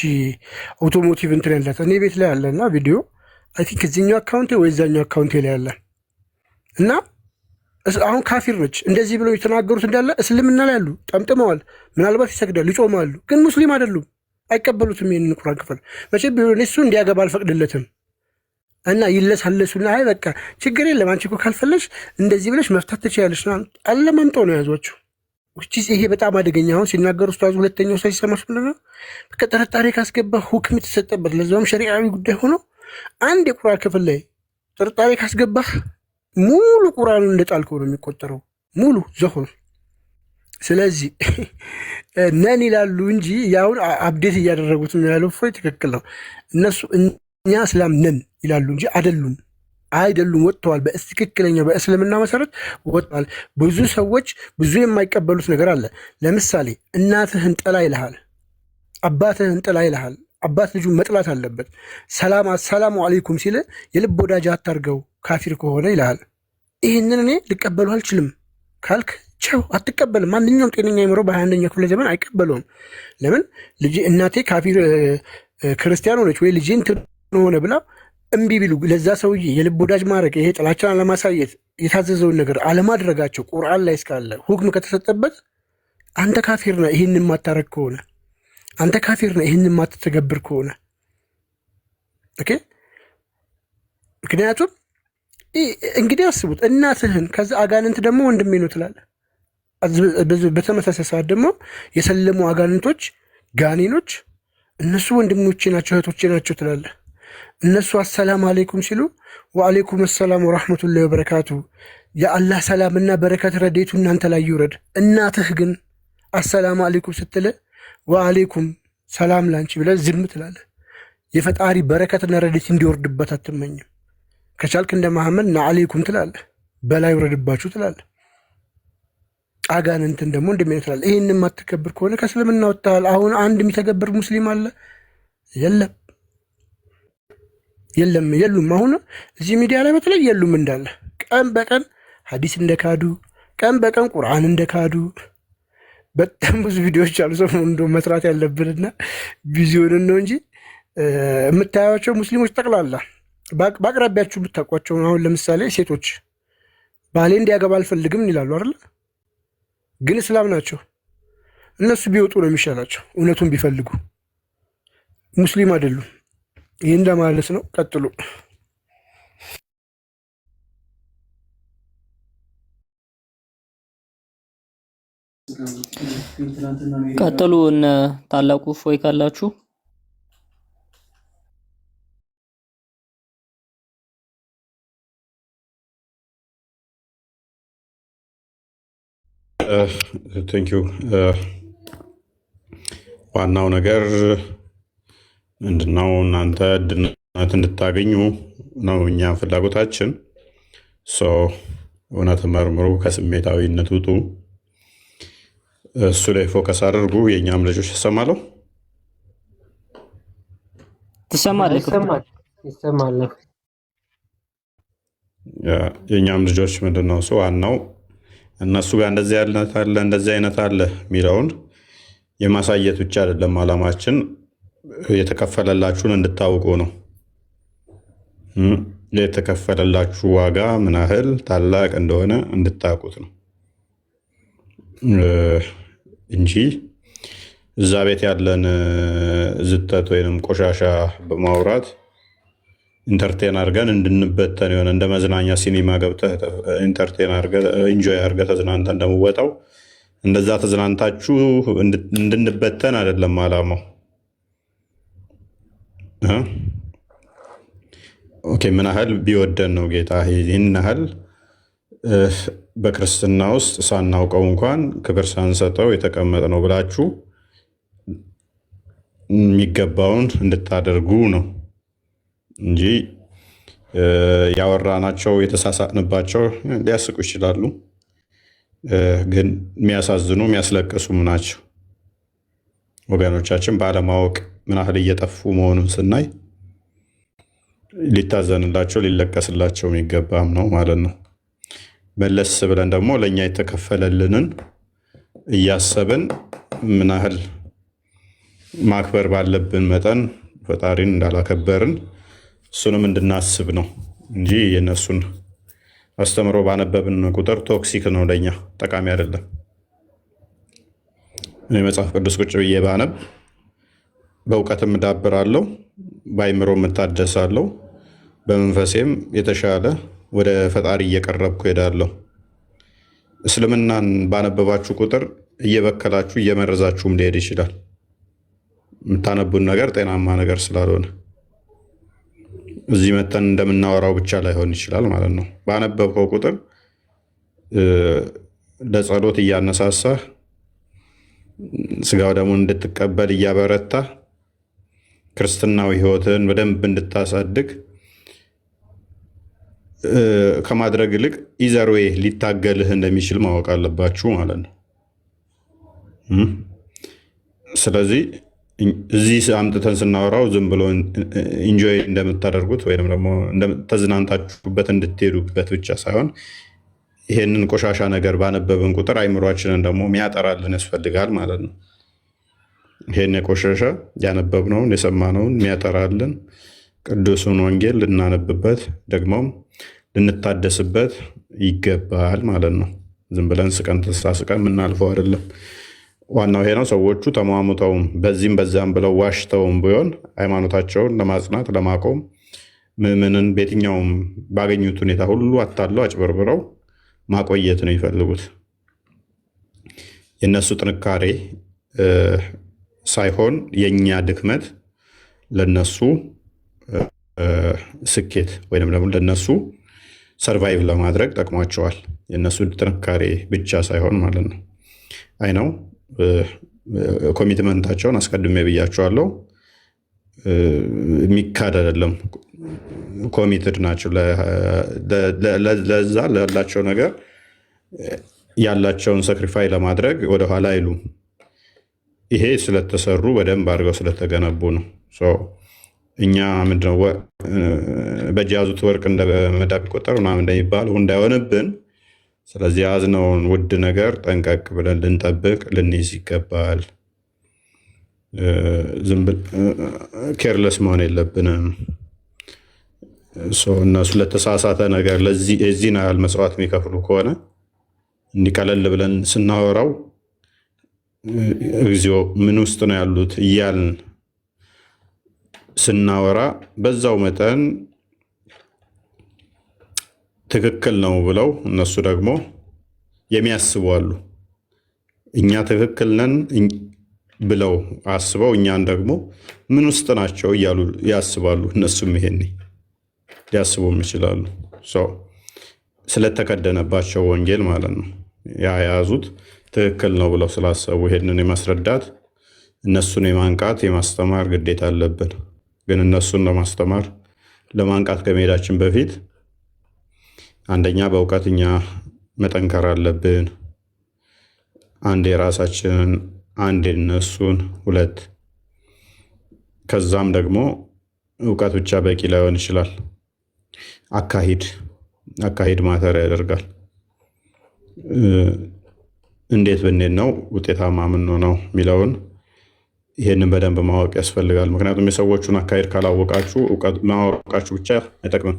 አውቶሞቲቭ እንትን ያላት እኔ ቤት ላይ አለና ቪዲዮ አይ ቲንክ እዚህኛው አካውንቴ ወይ እዛኛው አካውንቴ ላይ ያለ እና አሁን ካፊር ነች እንደዚህ ብለው የተናገሩት እንዳለ እስልምና ላይ ያሉ ጠምጥመዋል። ምናልባት ይሰግዳሉ፣ ይጾማሉ፣ ግን ሙስሊም አይደሉም፣ አይቀበሉትም ይሄንን ቁርአን ክፍል። መቼም ቢሆን እሱ እንዲያገባ አልፈቅድለትም እና ይለሳለሱና አይ በቃ ችግር የለም አንቺ እኮ ካልፈለሽ እንደዚህ ብለሽ መፍታት ትችያለሽ ነው አለማምጠው ነው ያዟቸው። ይሄ በጣም አደገኛ። አሁን ሲናገር ኡስታዙ ሁለተኛው ሰው ሲሰማሽ ምንድን ነው በቃ ጥርጣሬ ካስገባ ሁክም የተሰጠበት ለዛውም ሸሪዓዊ ጉዳይ ሆኖ አንድ የቁርአን ክፍል ላይ ጥርጣሬ ካስገባህ ሙሉ ቁርአኑን እንደጣልከው ነው የሚቆጠረው ሙሉ ዘሁር። ስለዚህ ነን ይላሉ እንጂ ያውን አፕዴት እያደረጉት ነው ያለው። ትክክል ነው። እነሱ እኛ እስላም ነን ይላሉ እንጂ አይደሉም። ወጥተዋል። በትክክለኛው በእስልምና መሰረት ወጥተዋል። ብዙ ሰዎች ብዙ የማይቀበሉት ነገር አለ። ለምሳሌ እናትህን ጥላ ይልሃል፣ አባትህን ጥላ ይልሃል። አባት ልጁ መጥላት አለበት። ሰላሙ አለይኩም ሲል የልብ ወዳጅ አታርገው ካፊር ከሆነ ይልሃል። ይህንን እኔ ልቀበሉ አልችልም ካልክ ቸው አትቀበልም። ማንኛውም ጤነኛ አይምሮ በ21ኛው ክፍለ ዘመን አይቀበለውም። ለምን ልጅ እናቴ ካፊር ክርስቲያን ሆነች ወይ ልጅ እንትን ሆነ ብላ እምቢ ቢሉ ለዛ ሰውዬ የልብ ወዳጅ ማድረግ ይሄ ጥላቻን አለማሳየት የታዘዘውን ነገር አለማድረጋቸው ቁርአን ላይ እስካለ ሁክም ከተሰጠበት አንተ ካፊር ነህ ይህን የማታረግ ከሆነ አንተ ካፊር ነህ ይህን የማትተገብር ከሆነ ኦኬ። ምክንያቱም እንግዲህ አስቡት እናትህን ከዛ አጋንንት ደግሞ ወንድሜ ነው ትላለህ። በተመሳሳይ ሰዓት ደግሞ የሰለሙ አጋንንቶች ጋኔኖች እነሱ ወንድሞቼ ናቸው እህቶቼ ናቸው ትላለህ። እነሱ አሰላም አለይኩም ሲሉ ወአለይኩም ሰላም ወራህመቱላሂ ወበረካቱ የአላህ ሰላምና በረከት ረዴቱ እናንተ ላይ ይውረድ። እናትህ ግን አሰላም አለይኩም ስትል ወአለይኩም ሰላም ላንቺ ብለህ ዝም ትላለህ። የፈጣሪ በረከትና ረዴት እንዲወርድበት አትመኝም። ከቻልክ እንደ መሐመድ ና አለይኩም ትላለህ፣ በላይ ውረድባችሁ ትላለህ። አጋንንትን ደግሞ እንደምን ትላለህ። ይህን የማትከብር ከሆነ ከእስልምና ወጥተሃል። አሁን አንድ የሚተገብር ሙስሊም አለ? የሉም። አሁን እዚህ ሚዲያ ላይ በተለይ የሉም እንዳለ ቀን በቀን ሐዲስ እንደካዱ፣ ቀን በቀን ቁርአን እንደካዱ በጣም ብዙ ቪዲዮዎች አሉ። ሰው እንደው መስራት ያለብንና ቪዲዮን ነው እንጂ የምታያቸው ሙስሊሞች ጠቅላላ በአቅራቢያችሁ ብታውቋቸው። አሁን ለምሳሌ ሴቶች ባሌ እንዲያገባ አልፈልግም ይላሉ አይደል? ግን እስላም ናቸው። እነሱ ቢወጡ ነው የሚሻላቸው እውነቱን ቢፈልጉ። ሙስሊም አይደሉም። ይህ እንደማለት ነው። ቀጥሉ። ቀጥሉ። እነ ታላቁ እፎይ ካላችሁ ቴንኪዩ። ዋናው ነገር ምንድነው? እናንተ ድነት እንድታገኙ ነው እኛ ፍላጎታችን። እውነት መርምሩ፣ ከስሜታዊነት ውጡ፣ እሱ ላይ ፎከስ አድርጉ። የእኛም ልጆች ይሰማለሁ ይሰማል። የእኛም ልጆች ምንድነው እሱ ዋናው እነሱ ጋር እንደዚህ አይነት አለ እንደዚህ አይነት አለ የሚለውን የማሳየት ብቻ አይደለም ዓላማችን፣ የተከፈለላችሁን እንድታውቁ ነው። የተከፈለላችሁ ዋጋ ምን ያህል ታላቅ እንደሆነ እንድታውቁት ነው እንጂ እዛ ቤት ያለን ዝተት ወይንም ቆሻሻ በማውራት ኢንተርቴን አድርገን እንድንበተን የሆነ እንደ መዝናኛ ሲኒማ ገብተህ ኢንተርቴን አድርገህ ኢንጆይ አድርገህ ተዝናንተህ እንደምወጣው እንደዛ ተዝናንታችሁ እንድንበተን አይደለም ዓላማው። ኦኬ፣ ምን ያህል ቢወደን ነው ጌታ ይህን ያህል በክርስትና ውስጥ ሳናውቀው እንኳን ክብር ሳንሰጠው የተቀመጠ ነው ብላችሁ የሚገባውን እንድታደርጉ ነው እንጂ ያወራናቸው የተሳሳትንባቸው ሊያስቁ ይችላሉ፣ ግን የሚያሳዝኑ የሚያስለቅሱም ናቸው። ወገኖቻችን ባለማወቅ ምን ያህል እየጠፉ መሆኑን ስናይ ሊታዘንላቸው ሊለቀስላቸው የሚገባም ነው ማለት ነው። መለስ ብለን ደግሞ ለእኛ የተከፈለልንን እያሰብን ምን ያህል ማክበር ባለብን መጠን ፈጣሪን እንዳላከበርን እሱንም እንድናስብ ነው እንጂ የእነሱን አስተምሮ ባነበብን ቁጥር ቶክሲክ ነው፣ ለእኛ ጠቃሚ አይደለም። እኔ መጽሐፍ ቅዱስ ቁጭ ብዬ ባነብ በእውቀትም እዳብራለሁ፣ በአይምሮም እታደሳለሁ፣ በመንፈሴም የተሻለ ወደ ፈጣሪ እየቀረብኩ ሄዳለሁ። እስልምናን ባነበባችሁ ቁጥር እየበከላችሁ እየመረዛችሁም ሊሄድ ይችላል። የምታነቡን ነገር ጤናማ ነገር ስላልሆነ እዚህ መተን እንደምናወራው ብቻ ላይሆን ይችላል ማለት ነው። ባነበብከው ቁጥር ለጸሎት እያነሳሳህ ስጋው ደግሞ እንድትቀበል እያበረታ ክርስትናዊ ሕይወትን በደንብ እንድታሳድግ ከማድረግ ይልቅ ኢዘርዌ ሊታገልህ እንደሚችል ማወቅ አለባችሁ ማለት ነው። ስለዚህ እዚህ አምጥተን ስናወራው ዝም ብሎ ኢንጆይ እንደምታደርጉት ወይም ደግሞ ተዝናንታችሁበት እንድትሄዱበት ብቻ ሳይሆን ይሄንን ቆሻሻ ነገር ባነበብን ቁጥር አይምሯችንን ደግሞ ሚያጠራልን ያስፈልጋል ማለት ነው። ይሄን የቆሻሻ ያነበብነውን የሰማነውን ሚያጠራልን ቅዱሱን ወንጌል ልናነብበት ደግሞም ልንታደስበት ይገባል ማለት ነው። ዝም ብለን ስቀን ተሳስቀን የምናልፈው አይደለም። ዋናው ይሄ ነው። ሰዎቹ ተሟሙተውም በዚህም በዛም ብለው ዋሽተውም ቢሆን ሃይማኖታቸውን ለማጽናት ለማቆም ምዕመንን በየትኛውም ባገኙት ሁኔታ ሁሉ አታለው አጭበርብረው ማቆየት ነው የሚፈልጉት። የእነሱ ጥንካሬ ሳይሆን የእኛ ድክመት ለነሱ ስኬት ወይም ደግሞ ለነሱ ሰርቫይቭ ለማድረግ ጠቅሟቸዋል። የእነሱ ጥንካሬ ብቻ ሳይሆን ማለት ነው። አይ ነው ኮሚትመንታቸውን አስቀድሜ ብያቸዋለሁ። የሚካድ አይደለም። ኮሚትድ ናቸው ለዛ ላላቸው ነገር ያላቸውን ሰክሪፋይ ለማድረግ ወደኋላ አይሉም። ይሄ ስለተሰሩ በደንብ አድርገው ስለተገነቡ ነው። እኛ ምንድነው በእጅ ያዙት ወርቅ እንደ መዳብ ይቆጠር ምናምን እንደሚባለው እንዳይሆንብን፣ ስለዚህ ያዝነውን ውድ ነገር ጠንቀቅ ብለን ልንጠብቅ ልንይዝ ይገባል። ኬርለስ መሆን የለብንም። እነሱ ለተሳሳተ ነገር የዚህን ያህል መስዋዕት የሚከፍሉ ከሆነ እንዲቀለል ብለን ስናወራው እግዚኦ ምን ውስጥ ነው ያሉት እያልን ስናወራ በዛው መጠን ትክክል ነው ብለው እነሱ ደግሞ የሚያስቡ አሉ። እኛ ትክክል ነን ብለው አስበው እኛን ደግሞ ምን ውስጥ ናቸው እያሉ ያስባሉ። እነሱም ይሄኔ ሊያስቡም ይችላሉ። ስለተከደነባቸው ወንጌል ማለት ነው። የያዙት ትክክል ነው ብለው ስላሰቡ ይሄንን የማስረዳት እነሱን የማንቃት የማስተማር ግዴታ አለብን። ግን እነሱን ለማስተማር ለማንቃት ከመሄዳችን በፊት አንደኛ በእውቀት እኛ መጠንከር አለብን። አንድ የራሳችንን፣ አንድ የነሱን፣ ሁለት ከዛም ደግሞ እውቀት ብቻ በቂ ላይሆን ይችላል። አካሂድ ማተር ያደርጋል። እንዴት ብንሄድ ነው ውጤታማ የምንሆነው የሚለውን ይህንን በደንብ ማወቅ ያስፈልጋል። ምክንያቱም የሰዎቹን አካሄድ ካላወቃችሁ ማወቃችሁ ብቻ አይጠቅምም።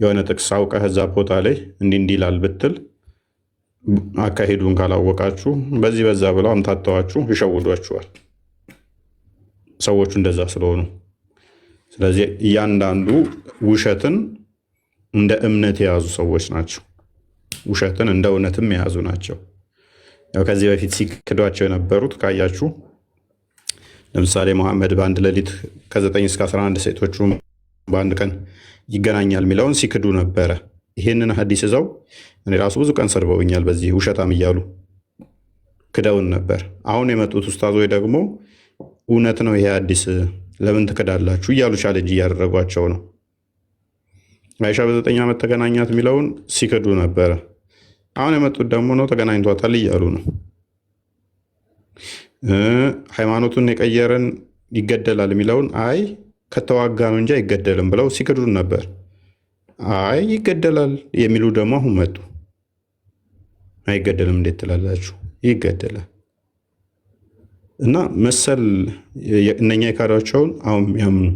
የሆነ ጥቅስ አውቀህ እዛ ቦታ ላይ እንዲህ ይላል ብትል አካሄዱን ካላወቃችሁ በዚህ በዛ ብለው አምታተዋችሁ ይሸውዷችኋል። ሰዎቹ እንደዛ ስለሆኑ፣ ስለዚህ እያንዳንዱ ውሸትን እንደ እምነት የያዙ ሰዎች ናቸው። ውሸትን እንደ እውነትም የያዙ ናቸው። ያው ከዚህ በፊት ሲክዷቸው የነበሩት ካያችሁ ለምሳሌ መሐመድ በአንድ ሌሊት ከ9 እስከ 11 ሴቶቹ በአንድ ቀን ይገናኛል የሚለውን ሲክዱ ነበረ። ይህንን ሀዲስ ይዘው እኔ ራሱ ብዙ ቀን ሰርበውኛል። በዚህ ውሸታም እያሉ ክደውን ነበር። አሁን የመጡት ኡስታዞች ደግሞ እውነት ነው ይሄ ሀዲስ ለምን ትክዳላችሁ እያሉ ቻሌንጅ እያደረጓቸው ነው። አይሻ በ9 ዓመት ተገናኛት የሚለውን ሲክዱ ነበረ። አሁን የመጡት ደግሞ ነው ተገናኝቷታል እያሉ ነው። ሃይማኖቱን የቀየረን ይገደላል የሚለውን አይ ከተዋጋ ነው እንጂ አይገደልም ብለው ሲክዱን ነበር። አይ ይገደላል የሚሉ ደግሞ አሁን መጡ። አይገደልም እንዴት ትላላችሁ? ይገደላል። እና መሰል እነኛ የካዷቸውን አሁን ያምኑ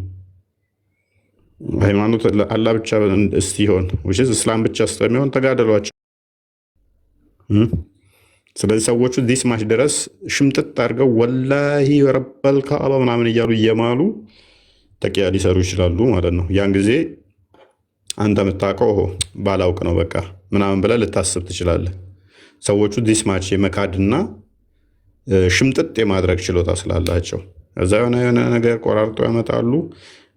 ሃይማኖት አላህ ብቻ እስቲሆን እስላም ብቻ ስለሚሆን ተጋደሏቸው። ስለዚህ ሰዎቹ ዲስ ማች ድረስ ሽምጥጥ አድርገው ወላሂ ረበል ካዕባ ምናምን እያሉ እየማሉ ተቂያ ሊሰሩ ይችላሉ ማለት ነው። ያን ጊዜ አንተ የምታውቀው ባላውቅ ነው በቃ ምናምን ብለህ ልታስብ ትችላለህ። ሰዎቹ ዲስ ማች የመካድና ሽምጥጥ የማድረግ ችሎታ ስላላቸው ከዛ የሆነ ነገር ቆራርጦ ያመጣሉ።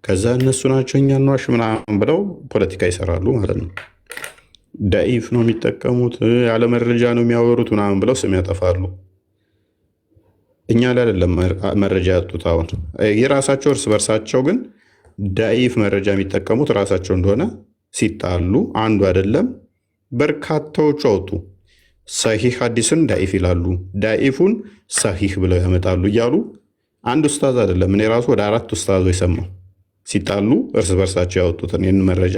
ከዛ እነሱ ናቸው እኛን ዋሽ ምናምን ብለው ፖለቲካ ይሰራሉ ማለት ነው። ዳኢፍ ነው የሚጠቀሙት፣ ያለ መረጃ ነው የሚያወሩት ምናምን ብለው ስም ያጠፋሉ። እኛ ላይ አይደለም መረጃ ያጡት። አሁን የራሳቸው እርስ በርሳቸው ግን ዳኢፍ መረጃ የሚጠቀሙት ራሳቸው እንደሆነ ሲጣሉ አንዱ አይደለም በርካታዎቹ አወጡ። ሰሂህ ሐዲስን ዳኢፍ ይላሉ፣ ዳኢፉን ሰሂህ ብለው ያመጣሉ እያሉ አንድ ኡስታዝ አይደለም እኔ ራሱ ወደ 4 ኡስታዞች የሰማው ሲጣሉ እርስ በርሳቸው ያወጡትን ይህን መረጃ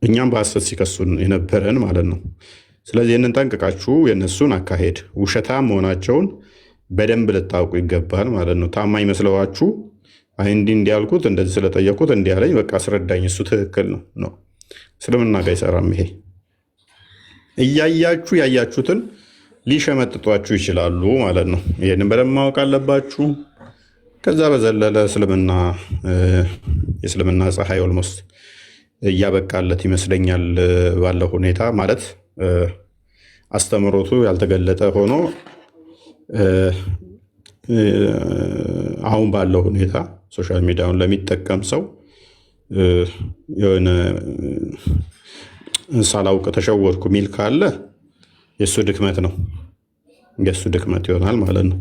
እኛም በሐሰት ሲከሱን የነበረን ማለት ነው። ስለዚህ ይህንን ጠንቅቃችሁ የእነሱን አካሄድ ውሸታም መሆናቸውን በደንብ ልታውቁ ይገባል ማለት ነው። ታማኝ መስለዋችሁ እንዲህ እንዲያልኩት እንደዚህ ስለጠየቁት እንዲያለኝ በቃ አስረዳኝ እሱ ትክክል ነው። እስልምና ጋር አይሰራም ይሄ። እያያችሁ ያያችሁትን ሊሸመጥጧችሁ ይችላሉ ማለት ነው። ይህንን በደንብ ማወቅ አለባችሁ። ከዛ በዘለለ የእስልምና ፀሐይ ኦልሞስት እያበቃለት ይመስለኛል ባለው ሁኔታ ማለት አስተምሮቱ ያልተገለጠ ሆኖ አሁን ባለው ሁኔታ ሶሻል ሚዲያውን ለሚጠቀም ሰው የሆነ ሳላውቅ ተሸወድኩ ሚል ካለ የእሱ ድክመት ነው፣ የእሱ ድክመት ይሆናል ማለት ነው።